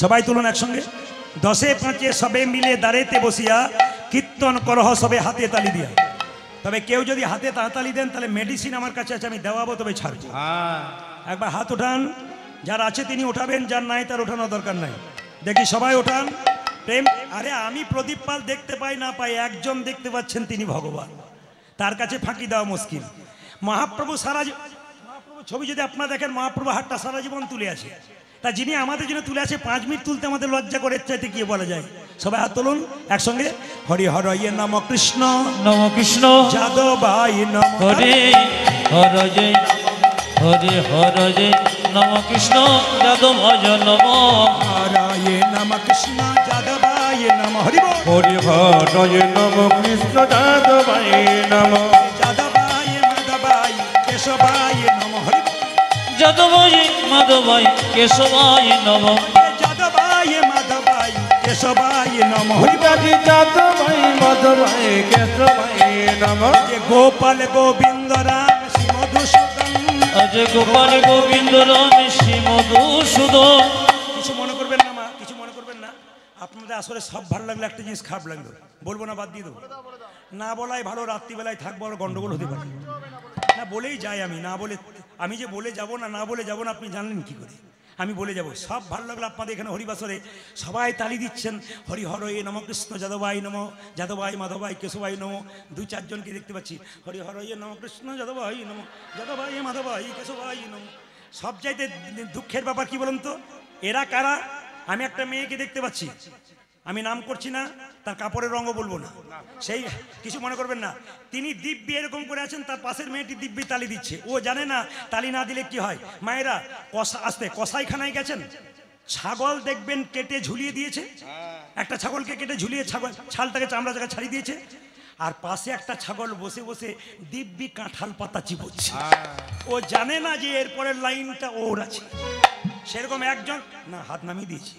সবাই তুলুন একসঙ্গে। 10-5 সবে মিলে দাঁড়েতে বসিয়া কীর্তন করহ সবে হাতে তালি দিয়া। তবে কেউ যদি হাতে তালি দেন তাহলে মেডিসিন আমার কাছে আছে, আমি দেওয়াবো, তবে ছাড়বো। একবার হাত ওঠান, যার আছে তিনি ওঠাবেন, যার নাই তার ওঠানোর দরকার নাই। দেখি সবাই ওঠান। প্রেম, আরে আমি প্রদীপ পাল দেখতে পাই না পাই, একজন দেখতে পাচ্ছেন তিনি ভগবান, তার কাছে ফাঁকি দেওয়া মুশকিল। মহাপ্রভু মহাপ্রভু ছবি যদি আপনারা দেখেন, মহাপ্রভু হাতটা সারা জীবন তুলে আছে, তা যিনি আমাদের জন্য তুলে আছে 5 মিনিট তুলতে আমাদের লজ্জা করে, চাইতে কি বলা যায়? সবাই হাত তুলুন একসঙ্গে। হরি হর ইয়ে নম কৃষ্ণ নম কৃষ্ণ যাদবাই নম, হরে হর জয় হরে হর জয় নম কৃষ্ণ যাদবায় নম, হরায়ে নম কৃষ্ণ যাদবায় নম, হরি বল। হরি হরয়ে নম কৃষ্ণ যাদবায় নম, যাদবায় মাধবায় কেশবায় নম, হরি বল। যাদবায় মাধবায় কেশবায় নম, যাদবায় মাধবায় কেশবায় নম, হরি বল। হরি যাদবায় মাধবায় কেশবায় নম, যে গোপাল গোবিন্দ রাম শ্রী মধুসূদন। আজ গোপাল গোবিন্দ রাম শ্রী মধুসূদন। কিছু মনে করবেন না মা, কিছু মনে করবেন না। আপনাদের আসলে সব ভালো লাগলো, একটা জিনিস খারাপ লাগলো, বলবো না, বাদ দিয়ে দেবো। না বলাই ভালো, রাত্রিবেলায় থাকবো আর গন্ডগোল হতে পারে না, বলেই যাই আমি। না বলে আমি যে বলে যাব না, না বলে যাব না, আপনি জানলেন কি করে? আমি বলে যাব। সব ভালো লাগলো আপনাদের এখানে হরিবাসরে সবাই তালি দিচ্ছেন, হরি হর এ নম কৃষ্ণ যাদবাই নম, যাদবাই মাধবাই কেশবাই নম। 2-4 জনকে দেখতে পাচ্ছি, হরি হর এ নম কৃষ্ণ যাদবাই নম, যাদবাই মাধবাই কেশবাই নম। সব চাইতে দুঃখের ব্যাপার কি বলুন তো, এরা কারা? আমি একটা মেয়েকে দেখতে পাচ্ছি, আমি নাম করছি না, তার কাপড়ের রঙও বলবো না, সেই কিছু মনে করবেন না। তিনি দিব্যি এরকম করে আছেন, তার পাশের মেয়েটি দিব্যি তালি দিচ্ছে, ও জানে না তালি না দিলে কি হয়। মায়েরা কসাইখানায় গেছেন, ছাগল দেখবেন কেটে ঝুলিয়ে দিয়েছে, একটা ছাগলকে কেটে ঝুলিয়ে ছালটাকে চামড়া জায়গায় ছাড়িয়ে দিয়েছে, আর পাশে একটা ছাগল বসে বসে দিব্যি কাঁঠাল পাতা চিবোচ্ছে। ও জানে না যে এরপরের লাইনটা ওর আছে। সেরকম একজন না, হাত নামিয়ে দিয়েছি,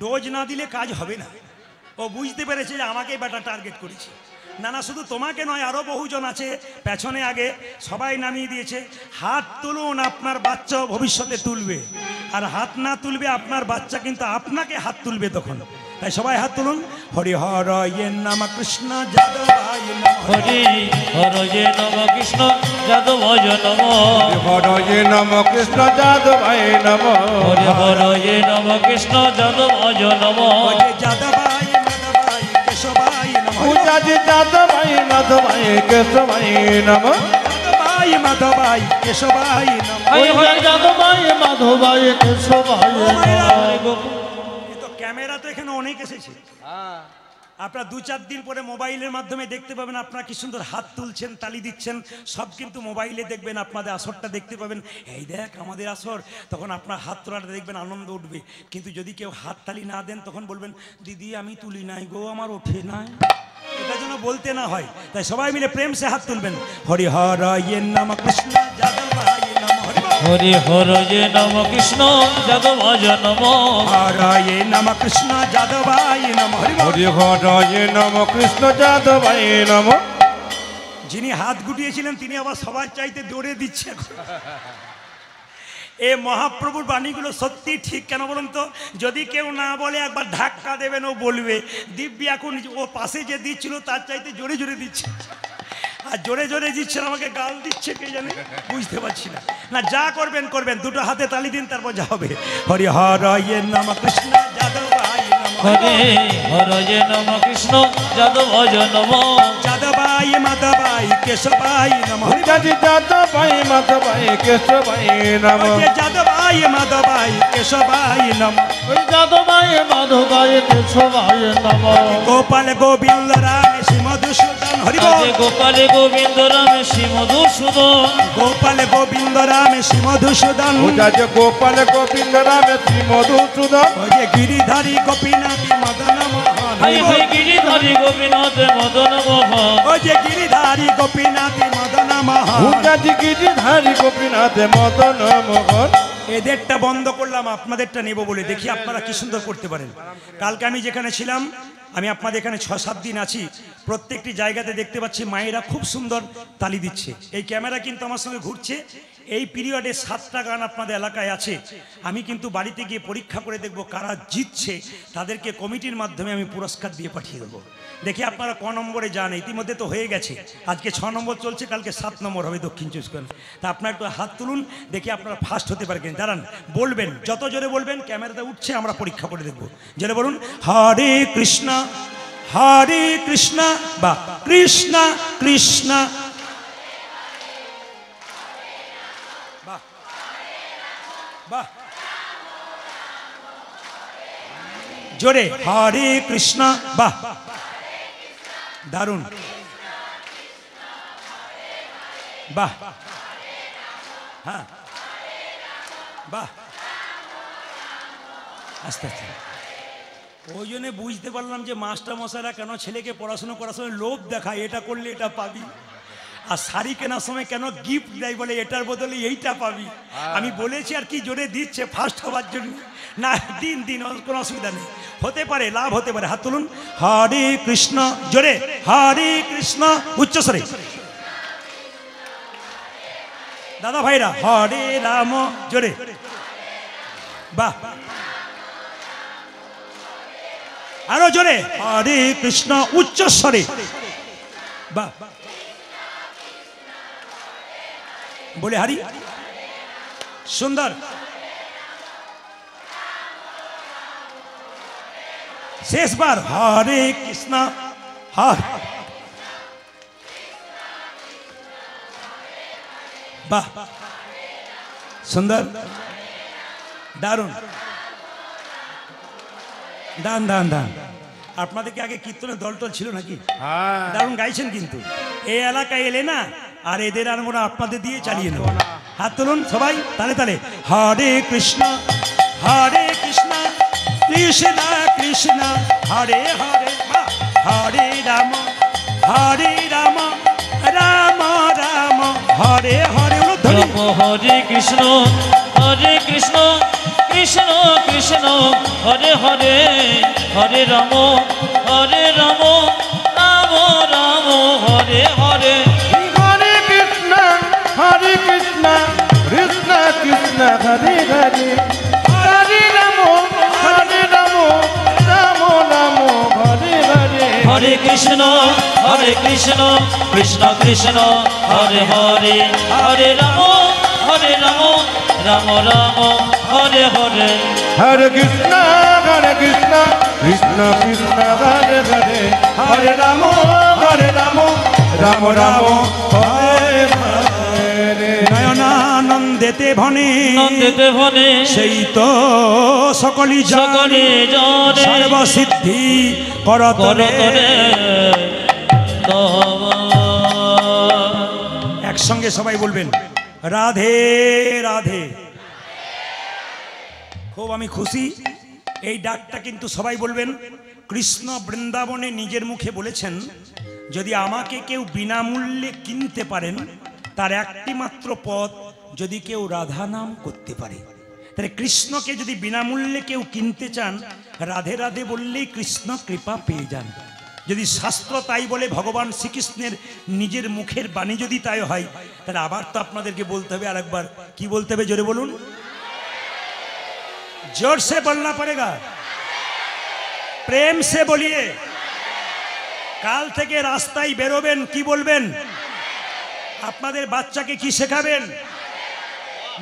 ডোজ না দিলে কাজ হবে না। ও বুঝতে পেরেছে যে আমাকে বেটা টার্গেট করেছে। না না, শুধু তোমাকে নয়, আরো বহুজন আছে পেছনে আগে সবাই নামিয়ে দিয়েছে। হাত তুলুন, আপনার বাচ্চাও ভবিষ্যতে তুলবে, আর হাত না তুলবে আপনার বাচ্চা কিন্তু আপনাকে হাত তুলবে তখন। তাই সবাই হাত তুলুন। হরি হর ইয়ে নম কৃষ্ণ যাদবায় নম, হরি হর যে নম কৃষ্ণ যাদবায় নম, হরয়ে নম কৃষ্ণ যাদবায় নম, হরি হর যে নম কৃষ্ণ যাদবায় নম, যাদবায় মাধবায় কেশবায় নম, পূজাজি যাদবায় মাধবায় কেশবায় নম, যাদবায় মাধবায় কেশবায় নম। যাদবায় মাধবায় কেশবায় নম। ক্যামেরা তো এখানে অনেক এসেছে, আপনারা 2-4 দিন পরে মোবাইলের মাধ্যমে দেখতে পাবেন আপনারা কি সুন্দর হাত তুলছেন, তালি দিচ্ছেন, সব কিন্তু মোবাইলে দেখবেন। আপনাদের আসরটা দেখতে পাবেন, এই দেখ আমাদের আসর, তখন আপনার হাত তোলাটা দেখবেন, আনন্দ উঠবে। কিন্তু যদি কেউ হাত তালি না দেন তখন বলবেন দিদি আমি তুলি নাই গো, আমার ওঠে নাই, এটা যেন বলতে না হয়। তাই সবাই মিলে প্রেম সে হাত তুলবেন। হরি হর ইয়ে নম কৃষ্ণ যাদবায় নম, হরি বল। হরি হর যে নম কৃষ্ণ যাদবায় নম, হরায়ে নম কৃষ্ণ যাদবায় নম, হরি বল। হরি হরয়ে নম কৃষ্ণ যাদবায় নম। যিনি হাত গুটিয়েছিলেন তিনি আবার সবার চাইতে দৌড়ে দিচ্ছেন। এই মহাপ্রভুর বাণীগুলো সত্যি ঠিক, কেন বলুন তো? যদি কেউ না বলে একবার ধাক্কা দেবেন, ও বলবে। দিব্যি এখন ও পাশে যে দিচ্ছিল তার চাইতে জোরে জোরে দিচ্ছে, আর জোরে জোরে দিচ্ছেন, আমাকে গাল দিচ্ছে কে জানে, বুঝতে পারছি না। না, যা করবেন করবেন, দুটো হাতে তালি দিন, তারপর যা হবে। হরি হরয়ে নম কৃষ্ণ যাদবায় নম, হরে হরে নম কৃষ্ণ যাদবায় নম, যাদবায় মাধবায় কেশবায় নম, যাজি যাদবাই মাধবাই কেশবাই নম, যাদবায় মাধবায় কেশবায় নম, ওই যাদবায় মাধবায় কেশবায় নম, গোপাল গোবিন্দ রাম শ্রী মধুসূদন, হরি বল। রাধে গোপাল গোবিন্দ রাম শ্রী মধুসূদন, গোপাল গোবিন্দ রাম শ্রী মধুসূদন, যাজি গোপাল গোবিন্দ রাম শ্রী মধুসূদন, ওই যে গিরিধারী গোপীনাথী মদন মোহন, হাই হাই গিরিধারী গোপীনাথ মদন মোহন, ওই যে গিরিধারী গোপীনাথী মদন মোহন। যাজি গিরিধারী গোপীনাথ মদন মোহন। এদেরটা বন্ধ করলাম, আপনাদেরটা নেব বলে, দেখি আপনারা কি সুন্দর করতে পারেন। কালকে আমি যেখানে ছিলাম, আমি আপনাদের এখানে 6-7 দিন আছি, প্রত্যেকটি জায়গাতে দেখতে পাচ্ছি মায়েরা খুব সুন্দর তালি দিচ্ছে। এই ক্যামেরা কিন্তু আমার সঙ্গে ঘুরছে। এই পিরিয়ডে 7টা গান আপনাদের এলাকায় আছে। আমি কিন্তু বাড়িতে গিয়ে পরীক্ষা করে দেখব কারা জিতছে, তাদেরকে কমিটির মাধ্যমে আমি পুরস্কার দিয়ে পাঠিয়ে দেবো। দেখি আপনারা ক নম্বরে যান। ইতিমধ্যে তো হয়ে গেছে, আজকে 6 নম্বর চলছে, কালকে 7 নম্বর হবে দক্ষিণ চব্বিশ পরগনা। তা আপনারা একটু হাত তুলুন, দেখি আপনারা ফার্স্ট হতে পারেন। দাঁড়ান, বলবেন, যত জোরে বলবেন, ক্যামেরাতে উঠছে, আমরা পরীক্ষা করে দেখবো। জোরে বলুন, হরে কৃষ্ণ হরে কৃষ্ণ, বা কৃষ্ণ কৃষ্ণ, বাহ বাহ, জোরে হরে কৃষ্ণ, বাহ, দারুণ, বাহ, হ্যাঁ, বাহ, আস্তে আস্তে। ওই জন্য বুঝতে পারলাম যে মাস্টার মশাইরা কেন ছেলেকে পড়াশুনো করার সময় লোভ দেখায়, এটা করলে এটা পাবি, আর শাড়ি কেনার সময় কেন গিফট দেয়, বলে এটার বদলে এইটা পাবি। আমি বলেছি আর কি, জোরে দিচ্ছে ফার্স্ট হওয়ার জন্য। না, দিন দিন, কোনো অসুবিধা নেই, হতে পারে, লাভ হতে পারে। হাত তুলুন, হরে কৃষ্ণ, জোরে হরে কৃষ্ণ, উচ্চস্বরে। দাদা ভাইরা, হরে রাম, জোরে, বাহ, আরো জোরে, হরে কৃষ্ণ, উচ্চস্বরে, বাহ, বলে হারি, সুন্দর। শেষবার, হরে কৃষ্ণ, হরে, বাহ, সুন্দর, দারুণ, দান দান দান। আপনাদেরকে আগে কীর্তনের দলটল ছিল নাকি? দারুণ গাইছেন কিন্তু। এই এলাকায় এলে না, আর এদের আর আমরা আপনাদের দিয়ে চালিয়ে নেব। হাত তুলুন সবাই, তালে তালে, হরে কৃষ্ণ কৃষ্ণ কৃষ্ণ হরে হরে, হরে রাম রাম রাম হরে হরে, রাম হরে কৃষ্ণ কৃষ্ণ কৃষ্ণ হরে হরে, হরে রাম রাম রাম হরে হরে, হরে কৃষ্ণ কৃষ্ণ কৃষ্ণ হরে হরে, হরে রাম রাম রাম হরে হরে, হরে কৃষ্ণ কৃষ্ণ কৃষ্ণ হরে হরে, হরে রাম রাম রাম হরে হরে, হরে কৃষ্ণ কৃষ্ণ কৃষ্ণ হরে হরে, হরে রাম রাম রাম হরে হরে। নয়নানন্দেতে ভনে নন্দেতে ভনে, সেই তো সকলি সকলে জনে সর্বসিদ্ধি করতরে। করতরে তব। একসঙ্গে সবাই বলবেন, রাধে রাধে। খুব আমি খুশি, এই ডাকটা কিন্তু সবাই বলবেন। কৃষ্ণ বৃন্দাবনে নিজের মুখে বলেছেন, যদি আমাকে কেউ বিনামূল্যে কিনতে পারেন, তার একটি মাত্র পথ, যদি কেউ রাধা নাম করতে পারে। তাহলে কৃষ্ণকে যদি বিনামূল্যে কেউ কিনতে চান, রাধে রাধে বললেই কৃষ্ণ কৃপা পেয়ে যান। যদি শাস্ত্র তাই বলে, ভগবান শ্রীকৃষ্ণের নিজের মুখের বাণী যদি তাই হয়, তাহলে আবার তো আপনাদেরকে বলতে হবে, আরেকবার কি বলতে হবে, জোরে বলুন, जोर से बोलना पड़ेगा, प्रेम से बोलिए। কাল থেকে রাস্তায় বেরোবেন কি বলবেন? আপনাদের বাচ্চাকে কি শেখাবেন?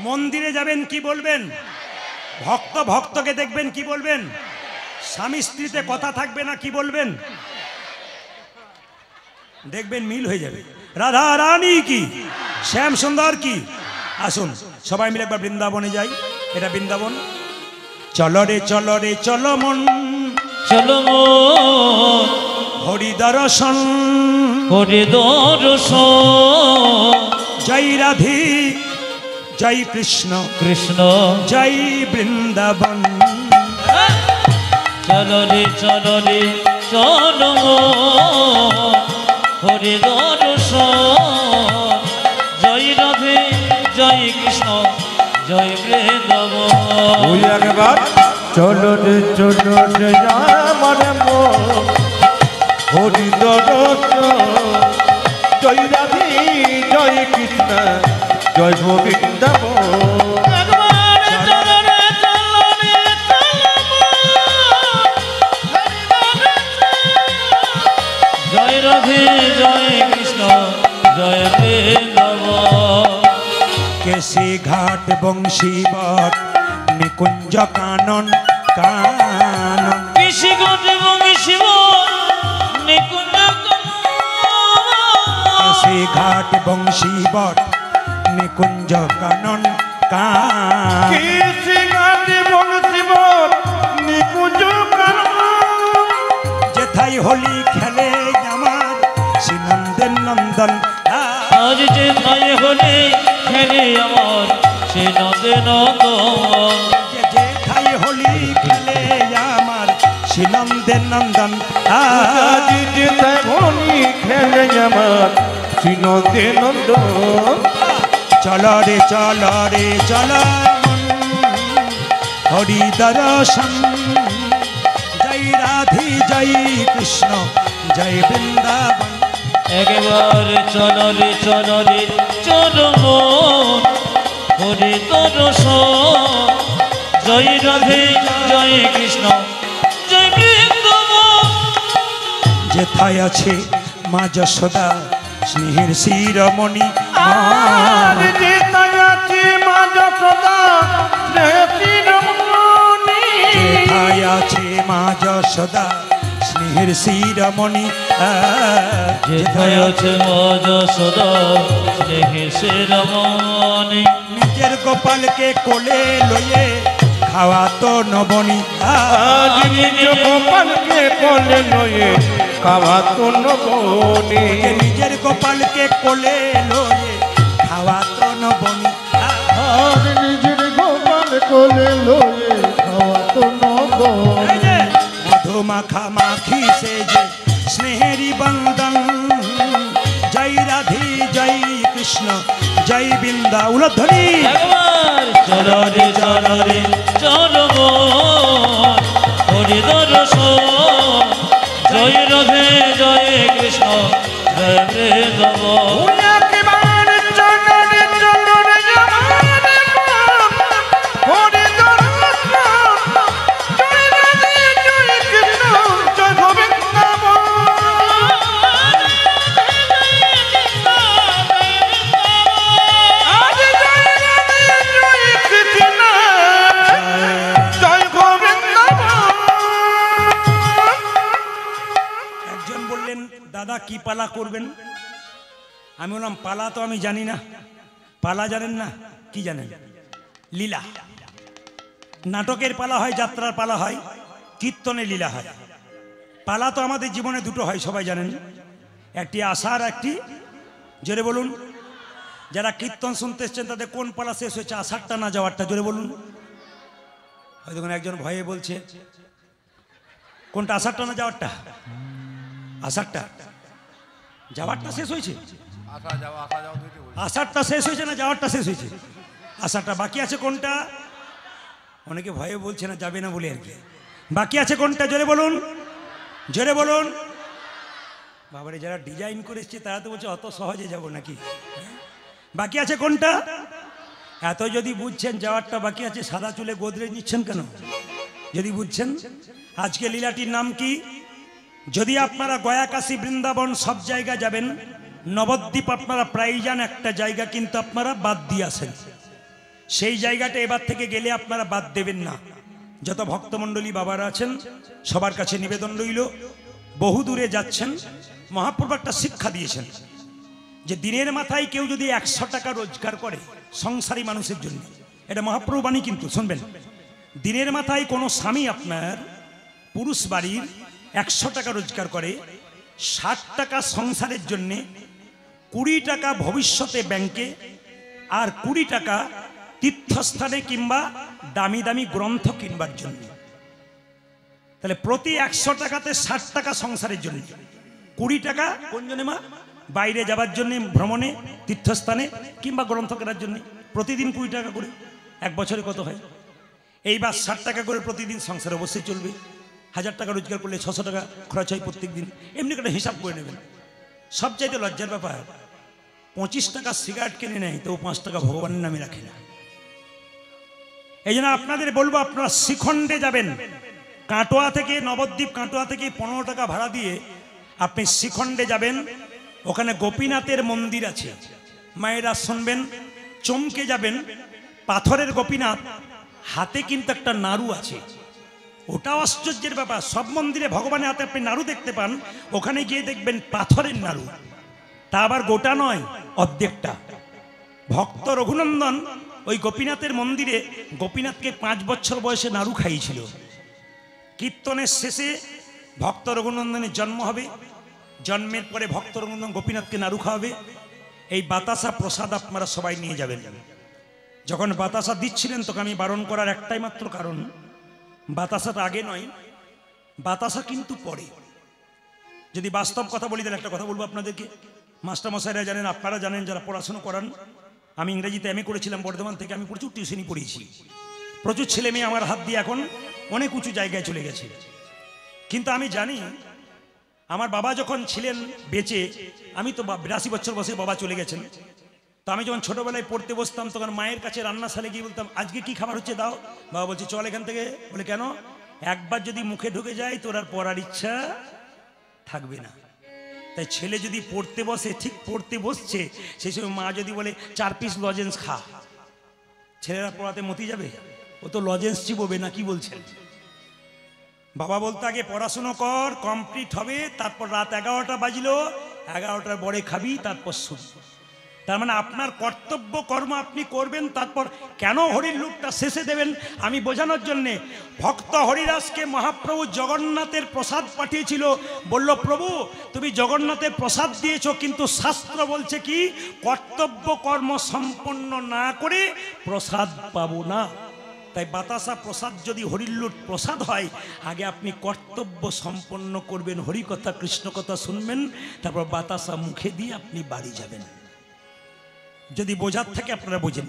মন্দিরে যাবেন কি বলবেন? ভক্তকে দেখবেন কি বলবেন? স্বামী স্ত্রীতে কথা থাকবে না কি বলবেন? দেখবেন মিল হয়ে যাবে। রাধা রানী কি, শ্যাম সুন্দর কি। আসুন সবাই মিলে একবার বৃন্দাবনে যাই। এটা বৃন্দাবন। চলো রে চলো মন, চলো মন হরি দর্শন, হরি দর্শন। জয় রাধে জয় কৃষ্ণ, কৃষ্ণ জয় বৃন্দাবন। চলো রে চলো মন, হরি দর্শন। জয় রাধে জয় কৃষ্ণ, জয় বৃন্দাবন। ওই একবার চলো রে আমার মন, হরি দর্শন। জয় রাধে জয় কৃষ্ণ, জয় গোবিন্দাবন। জয় রাধে জয় কৃষ্ণ, জয় বৃন্দাবন। কেশি ঘাট বংশী বট নিকুঞ্জ কানন কানন। কৃষি ঘাট বংশী বট নিকুঞ্জ কেশি ঘাট বংশী বট নিকুঞ্জ কানন কানন। যেথায় হোলি খেলে আমার শ্রীনন্দের নন্দন। আজ যে ঠাই হলে খেলে আমার সে নদে নন্দন। যেথায় হোলি খেলে আমার শ্রীনন্দের নন্দন। আজ যেথায় হোলি খেলে আমার শ্রীনন্দের নন্দন। চলো রে চলো মন, হরি দর্শন। জয় রাধে জয় কৃষ্ণ, জয় বৃন্দাবন। একবার চলো রে চলো মন, হরি দর্শন। জয় রাধে জয় কৃষ্ণ, জয় বৃন্দাবন। যেথায় আছে মা যশোদা স্নেহের শিরোমণি। আর যেথায় আছে মা যশোদা স্নেহের শিরোমণি। যেথায় আছে মা যশোদা স্নেহের শিরোমণি। যেথায় আছে যশোদা স্নেহের শিরোমণি। নিজের গোপালকে কোলে লয়ে খাওয়া তো নবনী। আজ নিজ গোপালকে কোলে লয়ে খাওয়া তো নবনী। নিজের গোপালকে কোলে লয়ে খাওয়া তো নবনী। আর নিজের গোপাল কোলে লয়ে খাওয়া তো নবনী। এই যে মধু মাখা মাখি সে যে স্নেহেরি বন্দন। জয় রাধে জয় কৃষ্ণ, জয় বৃন্দা উলধ্বনি। একবার চলো রে চলো মন, হরি দর্শন। জয় রাধে জয় কৃষ্ণ, জয় বৃন্দাবন। একজন বললেন দাদা কি পালা করবেন? আমি বললাম পালা তো আমি জানি না। পালা জানেন না? কি জানেন? লীলা। নাটকের পালা হয়, যাত্রার পালা হয়, কীর্তনের লীলা হয়। পালা তো আমাদের জীবনে দুটো হয়, সবাই জানেন। একটি আশার, একটি জোরে বলুন। যারা কীর্তন শুনতে এসছেন তাদের কোন পালা শেষ হয়েছে? আষাঢ়টা না যাওয়ারটা? জোরে বলুন। হয়তো একজন ভয়ে বলছে কোনটা, আষাঢ়টা না যাওয়ারটা? আষাঢ়টা। যাওয়ারটা শেষ হয়েছে? আষাঢ়টা শেষ হয়েছে না যাওয়ারটা শেষ হয়েছে? আষাঢ়টা বাকি আছে। কোনটা? অনেকে ভয়ে বলছে না, যাবে না বলে আর কি। বাকি আছে কোনটা? জোরে বলুন, জোরে বলুন। বাবারে যারা ডিজাইন করে এসছে তারা তো বলছে অত সহজে যাব নাকি। বাকি আছে কোনটা? এত যদি বুঝছেন যাওয়ারটা বাকি আছে, সাদা চুলে গোদরেজ নিচ্ছেন কেন? যদি বুঝছেন, আজকে লীলাটির নাম কি? যদি আপনারা গয়া, কাশী, বৃন্দাবন সব জায়গা যাবেন, নবদ্বীপ আপনারা প্রায় যান, একটা জায়গা কিন্তু আপনারা বাদ দিয়ে আসেন। সেই জায়গাটা এবার থেকে গেলে আপনারা বাদ দেবেন না। যত ভক্তমণ্ডলী বাবারা আছেন সবার কাছে নিবেদন রইল, বহু দূরে যাচ্ছেন, মহাপ্রভু একটা শিক্ষা দিয়েছেন যে দিনের মাথায় কেউ যদি 100 টাকা রোজগার করে সংসারী মানুষের জন্য, এটা মহাপ্রভু বাণী কিন্তু শুনবেন, দিনের মাথায় কোনো স্বামী আপনার পুরুষ বাড়ির 100 টাকা রোজগার করে, 60 টাকা সংসারের জন্যে, 20 টাকা ভবিষ্যতে ব্যাংকে, আর 20 টাকা তীর্থস্থানে কিংবা দামি দামি গ্রন্থ কিনবার জন্য। তাহলে প্রতি 100 টাকাতে 60 টাকা সংসারের জন্য, 20 টাকা কোন জন্য মা? বাইরে যাবার জন্য, ভ্রমণে, তীর্থস্থানে কিংবা গ্রন্থ কেনার জন্য। প্রতিদিন 20 টাকা করে, এক বছরে কত হয়? এইবার 60 টাকা করে প্রতিদিন সংসার অবশ্যই চলবে। 1000 টাকা রোজগার করলে 600 টাকা খরচ হয় প্রত্যেক দিন। এমনি করে হিসাব করে নেবেন। সবচাইতে লজ্জার ব্যাপার, 25 টাকা সিগারেট কিনে নেয়, তো 5 টাকা ভগবানের নামে রাখে না। এই জন্য আপনাদের বলবো, আপনারা শিখণ্ডে যাবেন, কাটোয়া থেকে, নবদ্বীপ কাটোয়া থেকে 15 টাকা ভাড়া দিয়ে আপনি শিখণ্ডে যাবেন। ওখানে গোপীনাথের মন্দির আছে, মায়েরা শুনবেন, চমকে যাবেন। পাথরের গোপীনাথ, হাতে কিন্তু একটা নাড়ু আছে। ওটাও আশ্চর্যের ব্যাপার। সব মন্দিরে ভগবানের হাতে আপনি নাড়ু দেখতে পান, ওখানে গিয়ে দেখবেন পাথরের নাড়ু, তা আবার গোটা নয়, অর্ধেকটা। ভক্ত রঘুনন্দন ওই গোপীনাথের মন্দিরে গোপীনাথকে 5 বছর বয়সে নাড়ু খাইয়েছিল। কীর্তনের শেষে ভক্ত রঘুনন্দনের জন্ম হবে, জন্মের পরে ভক্ত রঘুনন্দন গোপীনাথকে নাড়ু খাওয়াবে। এই বাতাসা প্রসাদ আপনারা সবাই নিয়ে যাবেন। যখন বাতাসা দিচ্ছিলেন তখন আমি বারণ করার একটাই মাত্র কারণ, বাতাসাটা আগে নয়, বাতাসা কিন্তু পরে। যদি বাস্তব কথা বলি তাহলে একটা কথা বলবো আপনাদেরকে, মাস্টারমশাইরা জানেন, আপনারা জানেন, যারা পড়াশোনা করান। আমি ইংরেজিতে এমএ করেছিলাম বর্ধমান থেকে, আমি প্রচুর টিউশনি পড়িয়েছি। প্রচুর ছেলে মেয়ে আমার হাত দিয়ে এখন অনেক উঁচু জায়গায় চলে গেছে। কিন্তু আমি জানি, আমার বাবা যখন ছিলেন বেঁচে, আমি তো 82 বছর বয়সে বাবা চলে গেছেন, তো আমি যখন ছোটবেলায় পড়তে বসতাম তখন মায়ের কাছে রান্নাশালে গিয়ে বলতাম, আজকে কি খাবার হচ্ছে দাও। বাবা বলছে চল এখান থেকে। বলে কেন? একবার যদি মুখে ঢুকে যায় তোর আর পড়ার ইচ্ছা থাকবে না। তাই ছেলে যদি পড়তে বসে, ঠিক পড়তে বসছে, সেই সময় মা যদি বলে 4 পিস লজেন্স খা, ছেলেরা পড়াতে মতি যাবে? ও তো লজেন্স চিবোবে না। কি বলছেন? বাবা বলতো আগে পড়াশুনো কর, কমপ্লিট হবে, তারপর রাত 11টা বাজলো, 11টার পরে খাবি, তারপর শুনবি। তার মানে আপনার কর্তব্য কর্ম আপনি করবেন। তারপর কেন হরির লুটটা শেষে দেবেন আমি বোঝানোর জন্যে। ভক্ত হরিদাসকে মহাপ্রভু জগন্নাথের প্রসাদ পাঠিয়েছিল, বলল প্রভু তুমি জগন্নাথের প্রসাদ দিয়েছো, কিন্তু শাস্ত্র বলছে কি, কর্তব্য কর্ম সম্পন্ন না করে প্রসাদ পাবো না। তাই বাতাসা প্রসাদ যদি হরিল্লুট প্রসাদ হয়, আগে আপনি কর্তব্য সম্পন্ন করবেন, হরিকথা কৃষ্ণ কথা শুনবেন, তারপর বাতাসা মুখে দিয়ে আপনি বাড়ি যাবেন। যদি বোঝার থেকে আপনারা বোঝেন।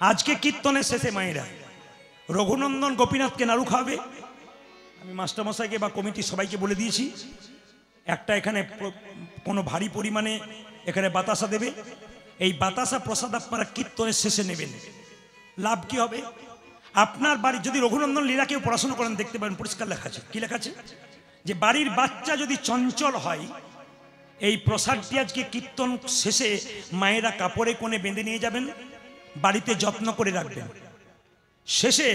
আজকে কীর্তনের শেষে মায়েরা রঘুনন্দন গোপীনাথকে নাড়ু খাওয়াবে। আমি মাস্টারমশাইকে বা কমিটি সবাইকে বলে দিয়েছি, একটা এখানে কোনো ভারী পরিমাণে এখানে বাতাসা দেবে। এই বাতাসা প্রসাদ আপনারা কীর্তনের শেষে নেবেন। লাভ কি হবে? আপনার বাড়ি যদি রঘুনন্দন লীলা কেউ পড়াশোনা করেন দেখতে পারেন, পরিষ্কার লেখা আছে। কি লেখা আছে? যে বাড়ির বাচ্চা যদি চঞ্চল হয়, এই প্রসাদটি আজকে কীর্তন শেষে মায়েরা কাপড়ে কোণে বেঁধে নিয়ে যাবেন, বাড়িতে যত্ন করে রাখবেন। শেষে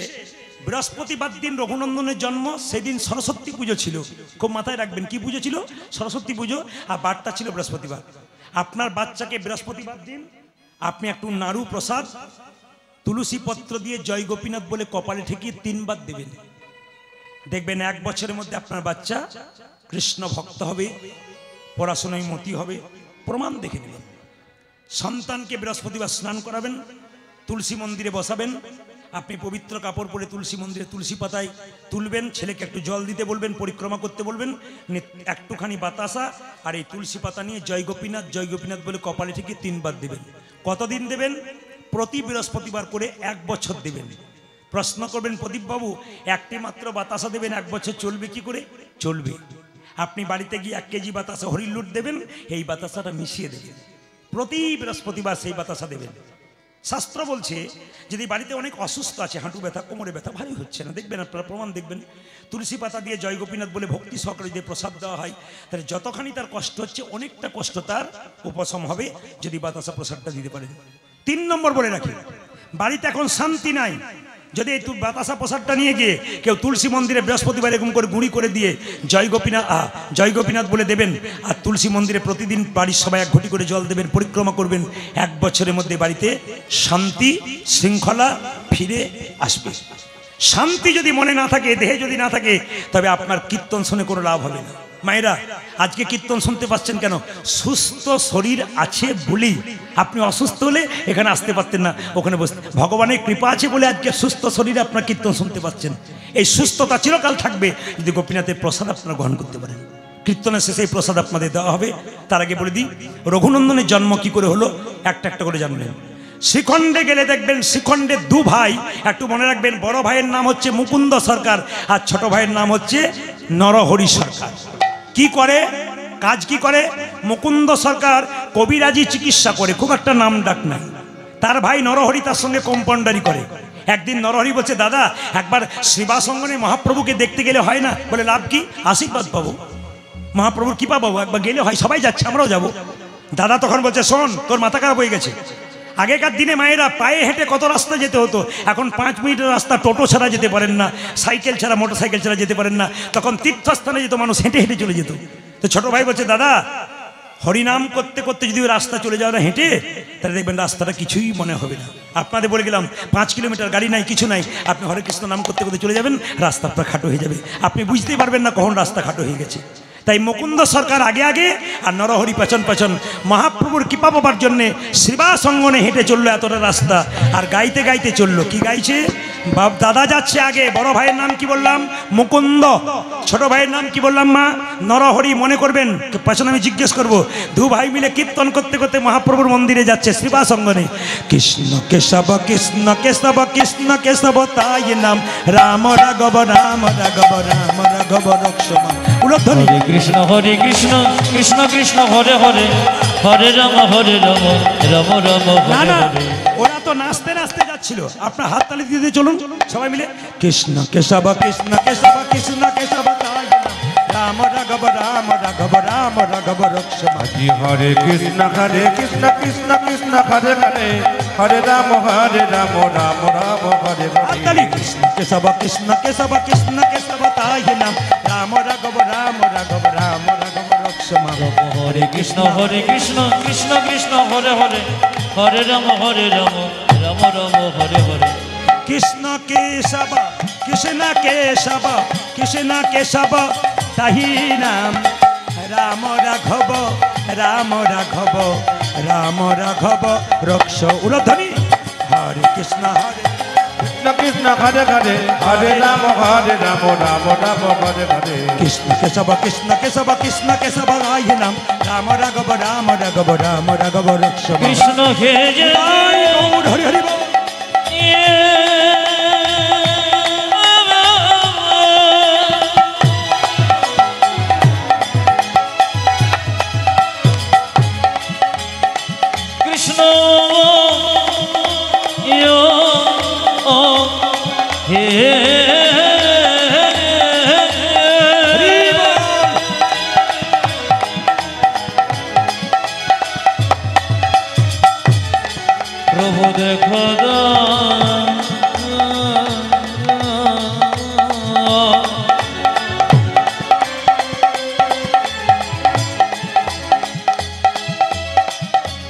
বৃহস্পতিবার দিন রঘুনন্দনের জন্ম, সেদিন সরস্বতী পুজো ছিল, খুব মাথায় রাখবেন। কি পুজো ছিল? সরস্বতী পুজো, আর বারটা ছিল বৃহস্পতিবার। আপনার বাচ্চাকে বৃহস্পতিবার দিন আপনি একটু নাড়ু প্রসাদ তুলসী পত্র দিয়ে জয় গোপীনাথ বলে কপালে ঠেকিয়ে 3 বার দেবেন। দেখবেন 1 বছরের মধ্যে আপনার বাচ্চা কৃষ্ণ ভক্ত হবে, পড়াশোনায় মতি হবে, প্রমাণ দেখে নেবেন। সন্তানকে বৃহস্পতিবার স্নান করাবেন, তুলসী মন্দিরে বসাবেন। আপনি পবিত্র কাপড় পরে তুলসী মন্দিরে তুলসী পাতায় তুলবেন, ছেলেকে একটু জল দিতে বলবেন, পরিক্রমা করতে বলবেন, একটুখানি বাতাসা আর এই তুলসী পাতা নিয়ে জয় গোপীনাথ বলে কপালে থেকে 3 বার দেবেন। কতদিন দেবেন? প্রতি বৃহস্পতিবার করে 1 বছর দেবেন। প্রশ্ন করবেন প্রদীপবাবু, একটি মাত্র বাতাসা দেবেন, 1 বছর চলবে কি করে? চলবে। আপনি বাড়িতে গিয়ে 1 কেজি বাতাসা হরির লুট দেবেন, এই বাতাসাটা মিশিয়ে দেবেন, প্রতি বৃহস্পতিবার সেই বাতাসা দেবেন। শাস্ত্র বলছে যদি বাড়িতে অনেক অসুস্থ আছে, হাঁটু ব্যথা, কোমরে ব্যথা, ভারী হচ্ছে না, দেখবেন আপনারা প্রমাণ দেখবেন, তুলসী পাতা দিয়ে জয় গোপীনাথ বলে ভক্তি সহকারে যদি প্রসাদ দেওয়া হয়, তাহলে যতখানি তার কষ্ট হচ্ছে অনেকটা কষ্ট তার উপশম হবে যদি বাতাসা প্রসাদটা দিতে পারেন। 3 নম্বর বলে রাখি, বাড়িতে এখন শান্তি নাই, যদি এই বাতাসা প্রসাদটা নিয়ে গিয়ে কেউ তুলসী মন্দিরে বৃহস্পতিবার এরকম করে গুঁড়ি করে দিয়ে জয় গোপীনাথ বলে দেবেন, আর তুলসী মন্দিরে প্রতিদিন বাড়ির সবাই 1 ঘটি করে জল দেবেন, পরিক্রমা করবেন, 1 বছরের মধ্যে বাড়িতে শান্তি শৃঙ্খলা ফিরে আসবে। শান্তি যদি মনে না থাকে, দেহে যদি না থাকে, তবে আপনার কীর্তন শুনে কোনো লাভ হবে না। মায়েরা, আজকে কীর্তন শুনতে পাচ্ছেন কেন? সুস্থ শরীর আছে বলেই। আপনি অসুস্থ হলে এখানে আসতে পারতেন না, ওখানে বসতে। ভগবানের কৃপা আছে বলে আজকে সুস্থ শরীরে আপনার কীর্তন শুনতে পাচ্ছেন। এই সুস্থতা চিরকাল থাকবে যদি গোপীনাথের প্রসাদ আপনারা গ্রহণ করতে পারেন। কীর্তনের শেষে এই প্রসাদ আপনাদের দেওয়া হবে। তার আগে বলে দিই, রঘুনন্দনের জন্ম কি করে হলো একটা একটা করে জানলেন। শ্রীখণ্ডে গেলে দেখবেন শ্রীখণ্ডে 2 ভাই, একটু মনে রাখবেন, বড় ভাইয়ের নাম হচ্ছে মুকুন্দ সরকার আর ছোট ভাইয়ের নাম হচ্ছে নরহরি সরকার। কি করে, কাজ কি করে? মুকুন্দ সরকার কবিরাজি চিকিৎসা করে, খুব একটা নাম ডাক নাই। তার ভাই নরহরি তার সঙ্গে কম্পাউন্ডারি করে। একদিন নরহরি বলছে, দাদা একবার সেবাসঙ্গনে মহাপ্রভুকে দেখতে গেলে হয় না? বলে লাভ কি? আশীর্বাদ পাবো, মহাপ্রভুর কৃপা পাবো, একবার গেলে হয়, সবাই যাচ্ছে আমরাও যাবো। দাদা তখন বলছে, শোন তোর মাথা খারাপ হয়ে গেছে। আগেকার দিনে মায়েরা পায়ে হেঁটে কত রাস্তা যেতে হতো, এখন 5 মিনিটের রাস্তা টোটো ছাড়া যেতে পারেন না, সাইকেল ছাড়া মোটরসাইকেল ছাড়া যেতে পারেন না। তখন তীর্থস্থানে যেত মানুষ, হেঁটে হেঁটে চলে যেত। তো ছোট ভাই বলছে, দাদা হরিনাম করতে করতে যদি ওই রাস্তা চলে যাও না হেঁটে, তাহলে দেখবেন রাস্তাটা কিছুই মনে হবে না। আপনাদের বলে গেলাম 5 কিলোমিটার গাড়ি নাই, কিছু নাই, আপনি হরে কৃষ্ণ নাম করতে করতে চলে যাবেন, রাস্তা আপনার খাটো হয়ে যাবে, আপনি বুঝতেই পারবেন না কখন রাস্তা খাটো হয়ে গেছে। তাই মুকুন্দ সরকার আগে আগে আর নরহরি পেছন পেছন মহাপ্রভুর কৃপা পাবার জন্যে সেবাসঙ্গনে হেঁটে চললো এতটা রাস্তা, আর গাইতে গাইতে চললো। কি গাইছে? দাদা যাচ্ছে আগে, বড় ভাইয়ের নাম কি বললাম? মুকুন্দ। ছোট ভাইয়ের নাম কি বললাম মা? নরহরি। মনে করবেন, পেছনে আমি জিজ্ঞেস করবো। 2 ভাই মিলে কীর্তন করতে করতে মহাপ্রভুর মন্দিরে যাচ্ছে সেবাসঙ্গনে। কৃষ্ণ কেশব কৃষ্ণ কেশব কৃষ্ণ কেশব তাই নাম, রাম রাঘব রাম রাঘব রাম রাঘব রক্ষমা। উলধ্বনি। হরে কৃষ্ণ কৃষ্ণ কৃষ্ণ হরে হরে, হরে রাম রাম রাম না হরে না, হরে। ওরা তো নাচতে নাচতে যাচ্ছিল, আপনার হাত তালি দিয়ে চলুন সবাই মিলে। কৃষ্ণ কেশব কৃষ্ণ কেশব কৃষ্ণ কেশব তাই নাম, রাম রাঘব রাম রাঘব রাম রাঘব রক্ষমা। হরে কৃষ্ণ কৃষ্ণ কৃষ্ণ হরে হরে, হরে রাম রাম রাম হরে হরে। হাততালি। কৃষ্ণ কেশব কৃষ্ণ কেশব কৃষ্ণ কেশব তাই নাম, রাম রাঘব রাম রাঘব রাম রাঘব রক্ষমা। হরে কৃষ্ণ কৃষ্ণ কৃষ্ণ হরে হরে, হরে রাম রাম রাম হরে হরে। কৃষ্ণ কেশব কৃষ্ণ কেশব কৃষ্ণ কেশব তাহি নাম, রাম রাঘব রাম রাঘব রাম রাঘব রক্ষ। উলধ্বনি। হরে কৃষ্ণ কৃষ্ণ হরে হরে, হরে রাম রাম রাম হরে হরে। কৃষ্ণ কেশব কৃষ্ণ কেশব কৃষ্ণ কেশব তাহি নাম, রাম রাঘব রাম রাঘব রাম রাঘব রক্ষ। কৃষ্ণ হে জয় হরি হরি বল। কৃষ্ণ হে প্রভু দেখো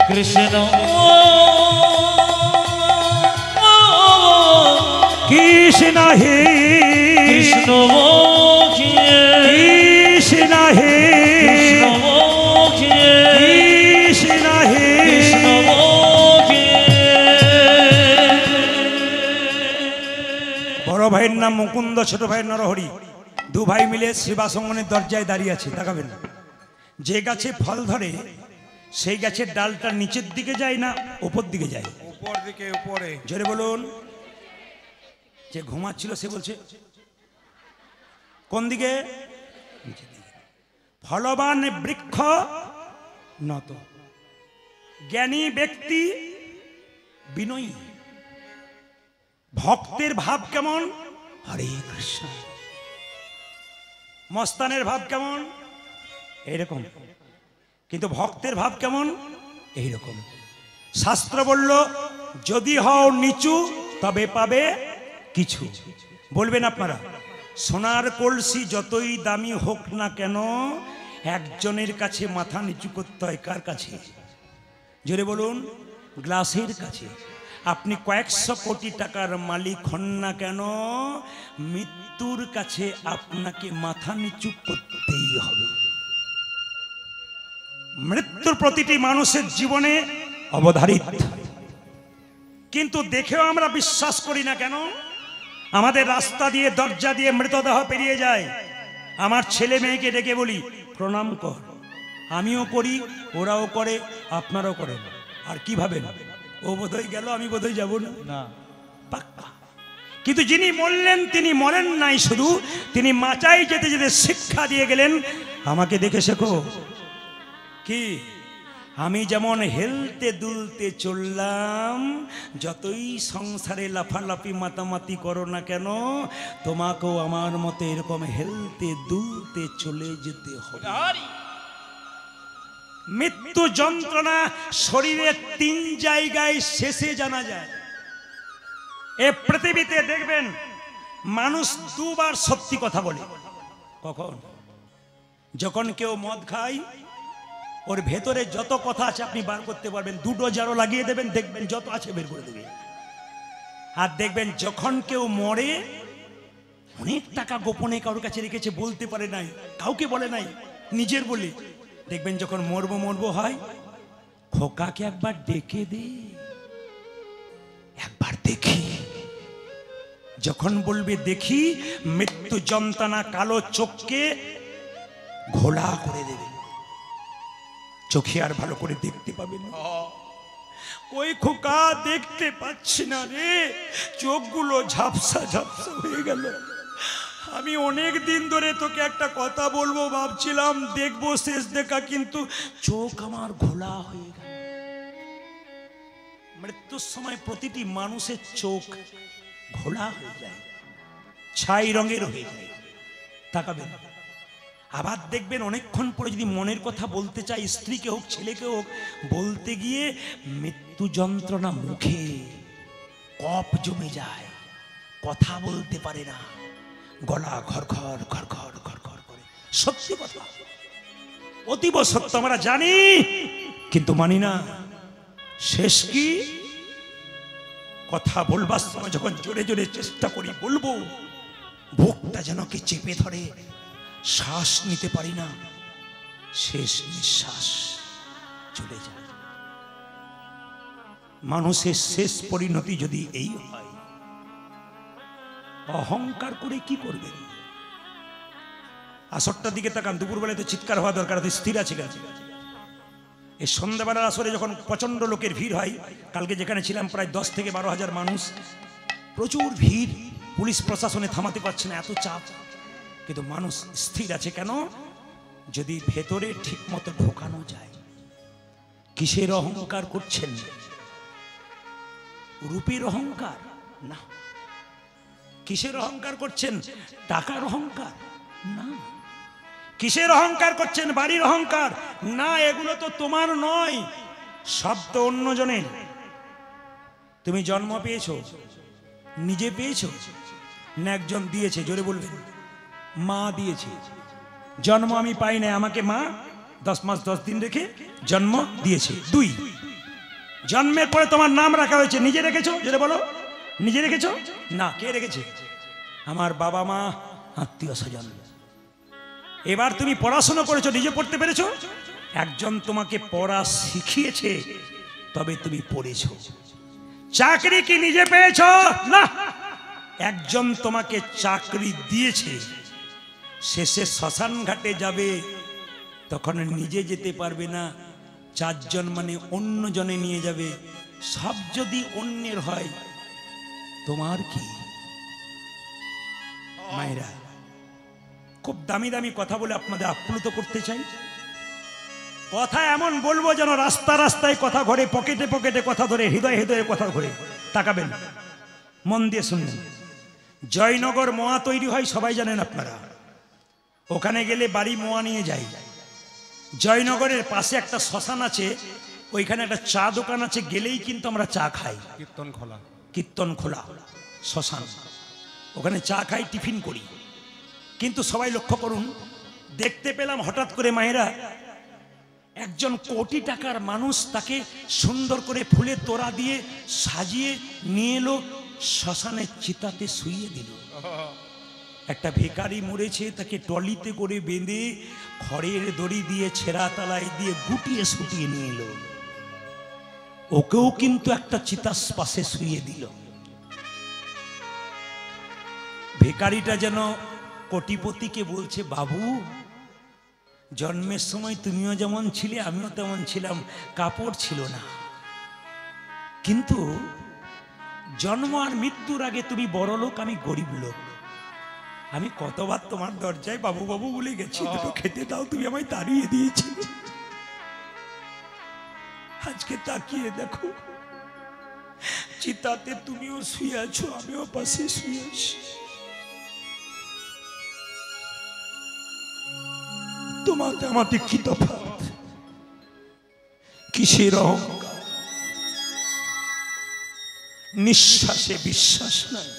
কৃষ্ণ কৃষ্ণ হে কৃষ্ণ কৃষ্ণ হে কৃষ্ণ হে। বড় ভাইয়ের নাম মুকুন্দ, ছোট ভাইয়ের নরহরি। 2 ভাই মিলে সেবাসঙ্গনের দরজায় দাঁড়িয়ে আছে। তাকাবেন, যে গাছে ফল ধরে সেই গাছের ডালটা নিচের দিকে যায় না উপর দিকে যায়? উপর দিকে, উপরে। জোরে বলুন। যে ঘুমাচ্ছিল সে বলছে কোন দিকে? ফলবান বৃক্ষ নত, জ্ঞানী ব্যক্তি বিনয়ী। ভক্তের ভাব কেমন? হরে কৃষ্ণ। মস্তানের ভাব কেমন? এইরকম। কিন্তু ভক্তের ভাব কেমন? এইরকম। শাস্ত্র বলল, যদি হও নিচু তবে পাবে কিছু। বলবেন আপনারা, সোনার কলসি যতই দামি হোক না কেন, একজনের কাছে মাথা নিচু করতে হয়। কার কাছে? জোরে বলুন। গ্লাসের কাছে। আপনি কয়েকশো কোটি টাকার মালিক হন না কেন, মৃত্যুর কাছে আপনাকে মাথা নিচু করতেই হবে। মৃত্যুর প্রতিটি মানুষের জীবনে অবধারিত, কিন্তু দেখেও আমরা বিশ্বাস করি না কেন? আমাদের রাস্তা দিয়ে, দরজা দিয়ে মৃতদেহ পেরিয়ে যায়। আমার ছেলে মেয়েকে ডেকে বলি, প্রণাম কর। আমিও করি, ওরাও করে, আপনারাও করেন। আর কি ভাবেন? ও বোধহয় গেল, আমি বোধহয় যাব না? না। পাক্কা। কিন্তু যিনি মরলেন তিনি মরেন নাই শুধু, তিনি মাচায় যেতে যেতে শিক্ষা দিয়ে গেলেন, আমাকে দেখে শেখো। কি? আমি যেমন হেলতে দুলতে চললাম, যতই সংসারে লাফালাফি মাতামাতি করো না কেন, তোমাকেও আমার মতো এরকম হেলতে দুলতে চলে যেতে হবে। মৃত্যু যন্ত্রণা শরীরের 3 জায়গায় শেষে জানা যায়। এ পৃথিবীতে দেখবেন মানুষ 2 বার সত্যি কথা বলে। কখন? যখন কেউ মদ খায়, ওর ভেতরে যত কথা আছে আপনি বার করতে পারবেন, 2 ডোজ আরো লাগিয়ে দেবেন, দেখবেন যত আছে বের করে দেবে। আর দেখবেন যখন কেউ মরে, অনেক টাকা গোপনে কারোর কাছে রেখেছে, বলতে পারে নাই, কাউকে বলে নাই, নিজের বলে। দেখবেন যখন মরবো হয়, খোকাকে একবার ডেকে দে, একবার দেখি। যখন বলবে দেখি, মৃত্যু যন্ত্রণা কালো চোখকে ঘোলা করে দেবে, চোখে আর ভালো করে দেখতে পাবে না। ওই খোকা দেখতে পাচ্ছি না রে, চোখগুলো ঝাপসা ঝাপসা হয়ে গেল। আমি অনেক দিন ধরে তোকে একটা কথা বলবো ভাবছিলাম, দেখবো শেষ দেখা, কিন্তু চোখ আমার ঘোলা হয়ে গেল। মৃত্যুর সময় প্রতিটি মানুষের চোখ ঘোলা হয়ে যায়, ছাই রঙের হয়ে যায়। তাকাবেন। আবার দেখবেন অনেকক্ষণ পরে যদি মনের কথা বলতে চাই, স্ত্রীকে হোক ছেলেকে হোক, বলতে গিয়ে মৃত্যু যন্ত্রণা, মুখে কফ জমে যায়, কথা বলতে পারে না, গলা ঘরঘর ঘরঘর ঘরঘর করে। সত্যি কথা, অতীব সত্য, আমরা জানি কিন্তু মানি না। শেষ কি? কথা বলবার সময় যখন জোরে জোরে চেষ্টা করি বলবো, বুকটা যেন কি চেপে ধরে, শ্বাস নিতে পারি না, শেষ নিঃশ্বাস চলে যায়। মানুষের শেষ পরিণতি যদি এই হয়, অহংকার করে কি করবেন? আসরটার দিকে তাকান, দুপুরবেলায় তো চিৎকার হওয়া দরকার, তো স্থির আছে গেছে। এই সন্ধ্যাবেলার আসরে যখন প্রচন্ড লোকের ভিড় হয়, কালকে যেখানে ছিলাম প্রায় 10 থেকে 12 হাজার মানুষ, প্রচুর ভিড়, পুলিশ প্রশাসনে থামাতে পারছে না, এত চাপ। কিন্তু মানুষ স্থির আছে কেন? যদি ভেতরে ঠিক মতো ঢোকানো যায়। কিসের অহংকার করছেন? রূপের অহংকার না। কিসের অহংকার করছেন? টাকার অহংকার না। কিসের অহংকার করছেন? বাড়ির অহংকার না। এগুলো তো তোমার নয়, সব তো অন্যজনের। তুমি জন্ম পেয়েছো, নিজে পেয়েছো না একজন দিয়েছে? জোরে বলবেন। মা দিয়েছে। জন্ম আমি পাই না, আমাকে মা 10 মাস 10 দিন রেখে জন্ম দিয়েছে। 2, জন্মের পরে তোমার নাম রাখা হয়েছে, নিজে রেখেছো? জোরে বলো। নিজে রেখেছো না, কে রেখেছে? আমার বাবা মা, আত্মীয় স্বজন। এবার তুমি পড়াশোনা করেছো, নিজে পড়তে পেরেছো? একজন তোমাকে পড়া শিখিয়েছে, তবে তুমি পড়েছো। চাকরি কি নিজে পেয়েছো? না, একজন তোমাকে চাকরি দিয়েছে। শেষে শ্মশান ঘাটে যাবে, তখন নিজে যেতে পারবে না, 4 জন মানে অন্য জনে নিয়ে যাবে। সব যদি অন্যের হয়, তোমার কি? মায়েরা, খুব দামি দামি কথা বলে আপনাদের আপ্লুত করতে চাই। কথা এমন বলবো যেন রাস্তা রাস্তায় কথা ঘরে, পকেটে পকেটে কথা ধরে, হৃদয়ে হৃদয়ে কথা ঘরে। তাকাবেন, মন দিয়ে শুনবেন। জয়নগর মোয়া তৈরি হয় সবাই জানেন আপনারা, ওখানে গেলে বাড়ি মোয়া নিয়ে যাই। জয়নগরের পাশে একটা শ্মশান আছে, ওইখানে একটা চা দোকান আছে, গেলেই কিন্তু আমরা চা খাই। কীর্তন খোলা শ্মশান, ওখানে চা খাই, টিফিন করি। কিন্তু সবাই লক্ষ্য করুন, দেখতে পেলাম হঠাৎ করে মায়েরা, একজন কোটি টাকার মানুষ তাকে সুন্দর করে ফুলের তোড়া দিয়ে সাজিয়ে নিয়ে এলো, শ্মশানের চিতাতে শুইয়ে দিল। একটা ভিখারি মরেছে, তাকে টলিতে করে বেঁধে খড়ের দড়ি দিয়ে ছেঁড়া তালায় দিয়ে গুটিয়ে শুটিয়ে নিয়ে এলো, ওকেও কিন্তু একটা চিতার পাশে শুইয়ে দিল। ভিখারিটা যেন কোটিপতিকে বলছে, বাবু জন্মের সময় তুমিও যেমন ছিলে আমিও তেমন ছিলাম, কাপড় ছিল না, কিন্তু জন্ম আর মৃত্যুর আগে তুমি বড় লোক, আমি গরিব লোক। আমি কতবার তোমার দরজায় বাবু বাবু বলে গেছি, দুটো খেতে দাও, তুমি আমায় তাড়িয়ে দিয়েছি। আজকে তাকিয়ে দেখো, চিতাতে তুমিও শুয়ে আছো, আমিও পাশে শুয়ে আছি। তোমাতে আমাতে কি তফাৎ? কিসের অহংকার? নিঃশ্বাসে বিশ্বাস নাই।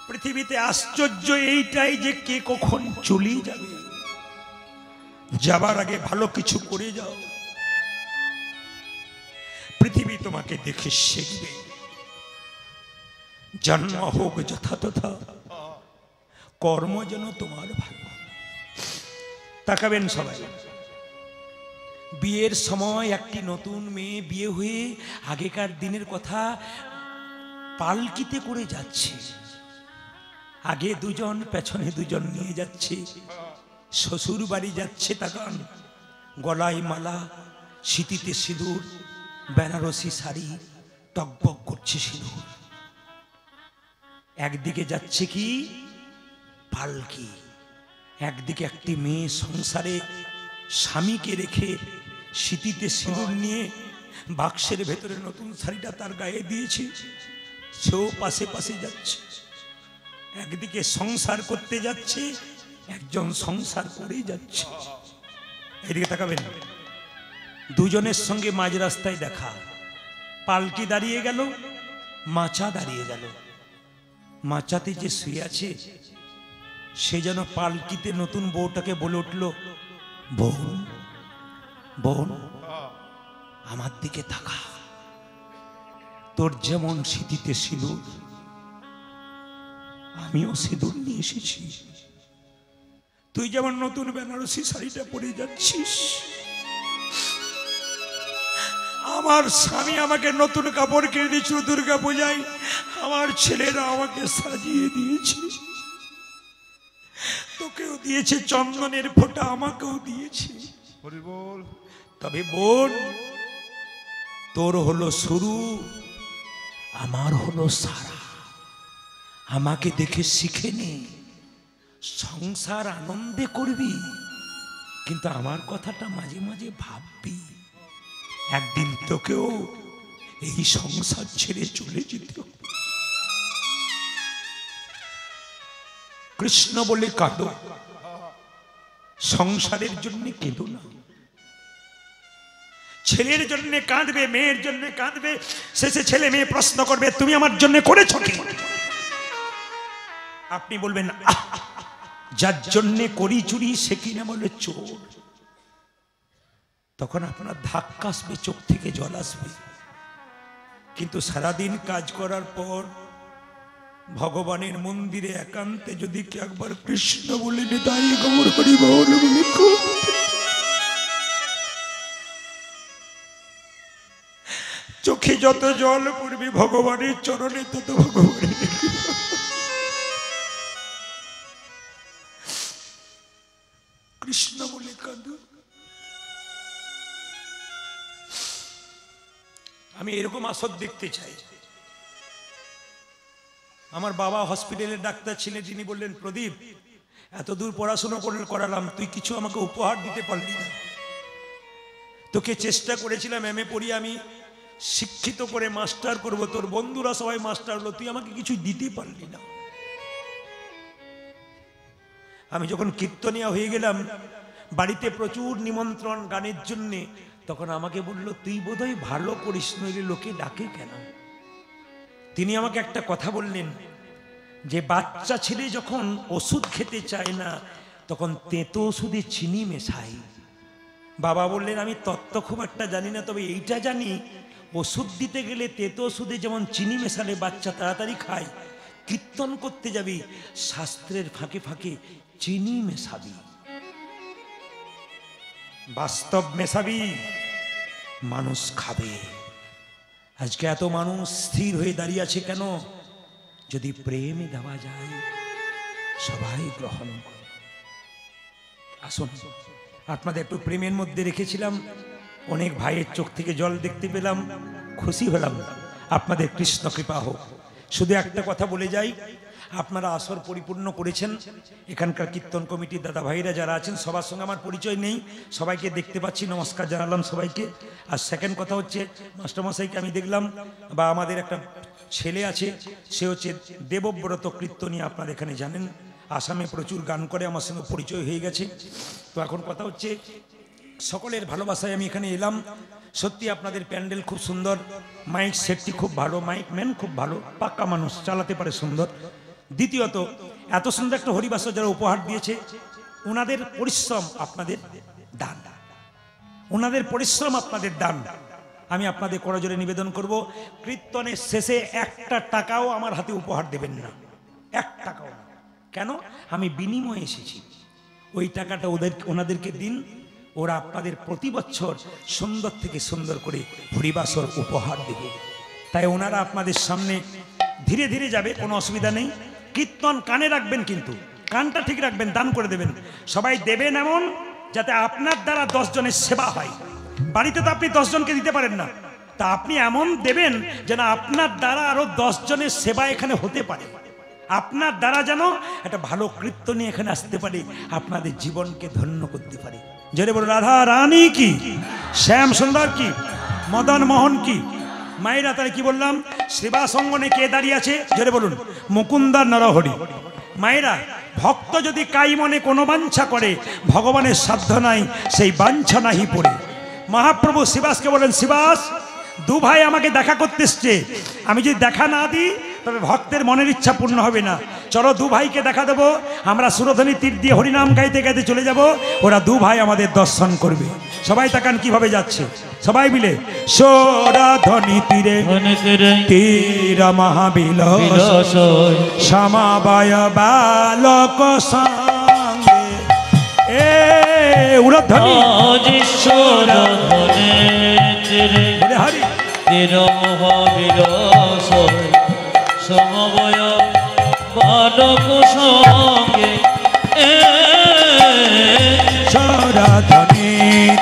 পৃথিবীতে আশ্চর্য এইটাই যে কে কখন চলে যাবে। যাবার আগে ভালো কিছু করে যাও, পৃথিবী তোমাকে দেখে শিখবে। জন্ম হোক যথাতথা, কর্ম যেন তোমার ভালো। তাকাবেন সবাই, বিয়ের সময় একটি নতুন মেয়ে বিয়ে হয়ে আগেকার দিনের কথা পালকিতে করে যাচ্ছে, আগে দুজন পেছনে দুজন নিয়ে যাচ্ছে, শ্বশুর বাড়ি যাচ্ছে। তাকান, গলায় মালা, সিঁথিতে সিঁদুর, বেনারসি শাড়ি, টকবক করছে সিঁদুর। একদিকে যাচ্ছে কি পালকি, একদিকে একটি মেয়ে সংসারে স্বামীকে রেখে সিঁথিতে সিঁদুর নিয়ে বাক্সের ভেতরে নতুন শাড়িটা তার গায়ে দিয়েছে, সেও পাশে পাশে যাচ্ছে। একদিকে সংসার করতে যাচ্ছে, একজন সংসার করে যাচ্ছে। এদিকে তাকাবেন, দুজনের সঙ্গে মাঝ রাস্তায় দেখা। পালকি দাঁড়িয়ে গেল, মাচা দাঁড়িয়ে গেল। মাচাতে যে শুয়ে আছে সে যেন পালকিতে নতুন বউটাকে বলে উঠল, বোন বোন আমার দিকে তাকা, তোর যেমন সিঁথিতে সিঁদুর, আমিও সিঁদুর নিয়ে এসেছি। তুই যেমন নতুন বেনারসি শাড়িটা পরে যাচ্ছিস, আমার স্বামী আমাকে নতুন কাপড় কিনে দিয়েছিল দুর্গা পূজায়, আমার ছেলেরা আমাকে সাজিয়ে দিয়েছে, তোকেও দিয়েছে চন্দনের ফোঁটা, আমাকেও দিয়েছে। তবে বোন, তোর হলো শুরু, আমার হলো সারা। আমাকে দেখে শিখে নে, সংসার আনন্দে করবি, কিন্তু আমার কথাটা মাঝে মাঝে ভাববি, একদিন তোকেও এই সংসার ছেড়ে চলে যেতে হবে। কৃষ্ণ বলে কাঁদো, সংসারের জন্য কেঁদো না। ছেলের জন্য কাঁদবে, মেয়ের জন্য কাঁদবে, শেষে ছেলে মেয়ে প্রশ্ন করবে, তুমি আমার জন্য করেছো কি? আপনি বলবেন, যার জন্য করি চুরি সে কিনা বলে চোর। তখন আপনার ধাক্কা আসবে, চোখ থেকে জল আসবে। কিন্তু সারাদিন কাজ করার পর ভগবানের মন্দিরে একান্তে যদি কে একবার কৃষ্ণ বলে নিতাই গৌর হরি বল বলে, চোখে যত জল পড়বে ভগবানের চরণে তত ভগবানের কৃষ্ণ বলে কাঁদো। আমি এরকম আসর দেখতে চাই। আমার বাবা হসপিটালের ডাক্তার ছিলেন, তিনি বললেন, প্রদীপ এত দূর পড়াশোনা করালাম, তুই কিছু আমাকে উপহার দিতে পারলি না। তোকে চেষ্টা করেছিলাম এমএ পড়ি আমি শিক্ষিত করে মাস্টার করব, তোর বন্ধুরা সবাই মাস্টার হলো, তুই আমাকে কিছু দিতে পারলি না। আমি যখন কীর্তনিয়া হয়ে গেলাম, বাড়িতে প্রচুর নিমন্ত্রণ গানের জন্যে, তখন আমাকে বলল তুই বোধহয় ভালো করিস, নইলে লোকে ডাকে কেন। তিনি আমাকে একটা কথা বললেন যে বাচ্চা ছেলে যখন ওষুধ খেতে চায় না, তখন তেতো ওষুধে চিনি মেশাই। বাবা বললেন আমি তত্ত্ব খুব একটা জানি না, তবে এইটা জানি ওষুধ দিতে গেলে তেতো ওষুধে যেমন চিনি মেশালে বাচ্চা তাড়াতাড়ি খায়, কীর্তন করতে যাবি শাস্ত্রের ফাঁকে ফাঁকে চিনি মেশাবি, বাস্তব মেশাবি, মানুষ খাবে। আজকে এত মানুষ স্থির হয়ে দাঁড়িয়ে আছে কেন? যদি প্রেমে দেওয়া যায় সবাই গ্রহণ করে। আসুন, আপনাদের একটু প্রেমের মধ্যে রেখেছিলাম, অনেক ভাইয়ের চোখ থেকে জল দেখতে পেলাম, খুশি হলাম। আপনাদের কৃষ্ণ কৃপা হোক। শুধু একটা কথা বলে যাই, আপনারা আসর পরিপূর্ণ করেছেন। এখানকার কীর্তন কমিটির দাদা ভাইরা যারা আছেন সবার সঙ্গে আমার পরিচয় নেই, সবাইকে দেখতে পাচ্ছি, নমস্কার জানালাম সবাইকে। আর সেকেন্ড কথা হচ্ছে, মাস্টারমশাইকে আমি দেখলাম, বা আমাদের একটা ছেলে আছে, সে হচ্ছে দেবব্রত কীর্তনী, আপনারা এখানে জানেন, আসামে প্রচুর গান করে, আমার সঙ্গে পরিচয় হয়ে গেছে। তো এখন কথা হচ্ছে, সকলের ভালোবাসায় আমি এখানে এলাম। সত্যি আপনাদের প্যান্ডেল খুব সুন্দর, মাইক সেটটি খুব ভালো, মাইক ম্যান খুব ভালো, পাক্কা মানুষ, চালাতে পারে সুন্দর। দ্বিতীয়ত, এত সুন্দর একটা হরিবাসর যারা উপহার দিয়েছে, ওনাদের পরিশ্রম আপনাদের দান, ওনাদের পরিশ্রম আপনাদের দান। আমি আপনাদের করজোরে নিবেদন করব, কীর্তনের শেষে একটা টাকাও আমার হাতে উপহার দেবেন না, এক টাকাও না। কেন? আমি বিনিময়ে এসেছি। ওই টাকাটা ওনাদেরকে দিন, ওরা আপনাদের প্রতি বছর সুন্দর থেকে সুন্দর করে হরিবাসর উপহার দেবে। তাই ওনারা আপনাদের সামনে ধীরে ধীরে যাবে, কোনো অসুবিধা নেই। কীর্তন কানে রাখবেন, কিন্তু কানটা ঠিক রাখবেন, দান করে দেবেন। সবাই দেবেন এমন যাতে আপনার দ্বারা 10 জনের সেবা হয়। বাড়িতে তো আপনি 10 জনকে দিতে পারেন না, তা আপনি এমন দেবেন যেন আপনার দ্বারা আরো 10 জনের সেবা এখানে হতে পারে, আপনার দ্বারা যেন একটা ভালো কীর্তনী এখানে আসতে পারে, আপনাদের জীবনকে ধন্য করতে পারে। জোরে বলুন রাধা রানী কি, শ্যাম সুন্দর কি, মদন মোহন কি। মায়েরা তাহলে কি বললাম, সেবা সঙ্গনে কে দাঁড়িয়ে আছে? জোরে বলুন মুকুন্দার নরহরি। মায়েরা, ভক্ত যদি কাই মনে কোনো বাঞ্ছা করে, ভগবানের সাধ্য নাই সেই বাঞ্ছা নাহি পড়ে। মহাপ্রভু শিবাসকে বলেন, শিবাস, দু ভাই আমাকে দেখা করতে এসছে, আমি যদি দেখা না দিই তবে ভক্তের মনের ইচ্ছা পূর্ণ হবে না। চলো দু ভাইকে দেখা দেবো, আমরা সুরধনী তীর দিয়ে হরিনাম গাইতে গাইতে চলে যাব, ওরা দু ভাই আমাদের দর্শন করবে। সবাই তাকান কিভাবে যাচ্ছে, সবাই মিলে সুরধনী তীরে তীর মহাবিলাস সমবায় বালক সঙ্গে এ উরধ্বনি হরি তীর মহাবিলাস সমবয় বালক সঙ্গে সরধনী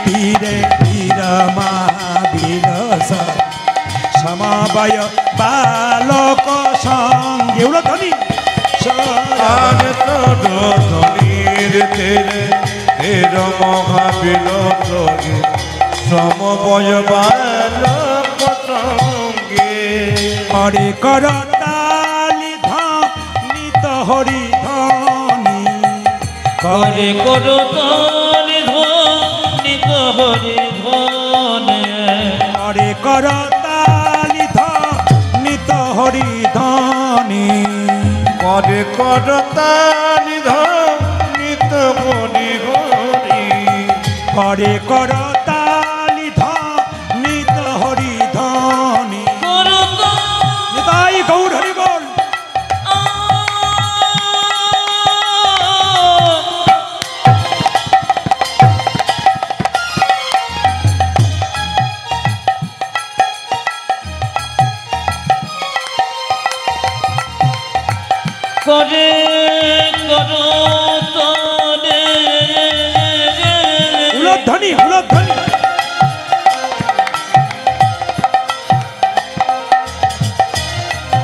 তীরে তীর মহাবিলাস সমবয় বালক সঙ্গে উরধ্বনি সরধনীর তীরে তীর মহাবিলাস সমবয় বালক সঙ্গে হরে কর তালি ধ্বনিত হরি ধ্বনি, করে করো তালি ধ্বনিত হরি ধ্বনি, হরে কর তালি ধ্বনিত হরি ধ্বনি, করে কর তালি ধ্বনিত হরি হরি, হরে কর তালি ধ্বনিত হরি ধ্বনি। করো নিতাই গৌর হরি বল। করে করো তালে উলধ্বনি উলধ্বনি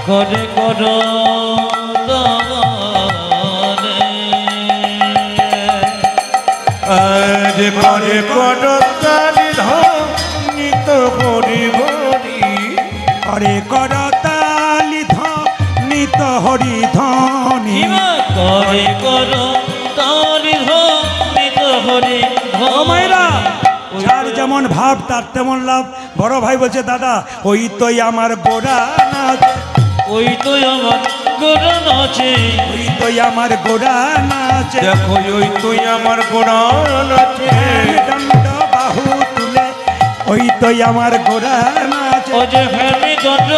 করে করো তালে করে করতালি নিত হরি হরি করে করতালি নিত হরি ধ্বনি হিমা করে করো তালি নিত হরি ও মায়েরা, যার যেমন ভাব তার তেমন লাভ। বড় ভাই বলছে দাদা ওই তোই আমার গোড়া নাচ, ওই তো আমার গোড়া নাচে, ওই তোই আমার গোড়া নাচ। দেখো ওই তুই আমার গোড়া নাচে দণ্ড বাহু তুলে ওই তোই আমার গোড়া নাচ। ও যে হেমি দণ্ড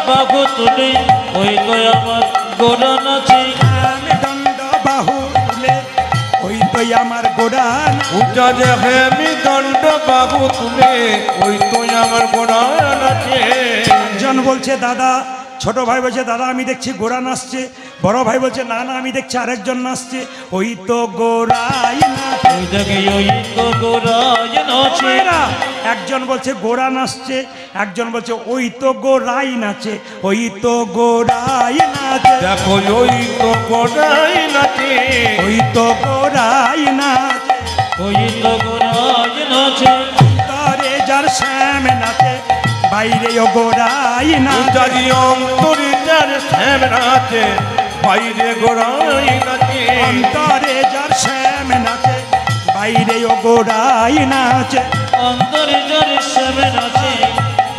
বাহু তুলে ওই তো আমার গোড়া নাচে, আমি দণ্ড বাহু তুলে ওই তোই আমার গোড়া নাচ। উঁচা যে হেমি দণ্ড বাহু তুলে ওই তুই আমার গোড়া নাচে। একজন বলছে দাদা, ছোট ভাই বলছে দাদা আমি দেখছি গোড়া নাচছে। বড় ভাই বলছে না না আমি দেখছি আরেকজন নাচছে। ওই তো গোড়াই নাচ। ওই দেখে ওই তো গোড়ায় নাচে, মেয়েরা, একজন বলছে গোড়া নাচছে, একজন বলছে ওই তো গোড়াই নাচে, ওই তো গোড়াই নাচে, দেখো ওই তো গোড়াই নাচে ওই তো গোড়াই নাচে। ওই তো গোড়ায় নাচে, অন্তরে যার শ্যাম নাচে বাইরে ও গোড়াই নাচে। উঁচারি অন্তরে যার শ্যাম নাচে বাইরে গোড়াই নাচে। অন্তরে যার শ্যাম নাচে বাইরে ও গোড়াই নাচে। অন্তরে জরে শ্যামে নাচে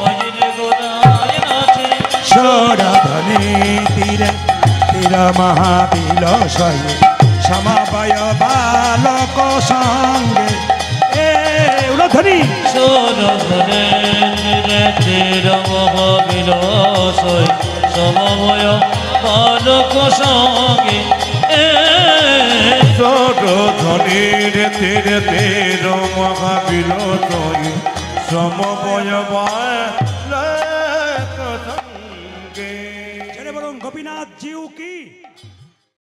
বাইরে গোড়ায় নাচে। সরধনে তীরে তীর মহাবিলসয় সমবায় বালক সঙ্গে এ উলধ্বনি সরধরে তীরে তীর মহাবিলাসয় সমময় বালক সঙ্গে ছোট ধনির তীরে তের মহাবিল সমবয় বলুন গোপীনাথ জিউ কি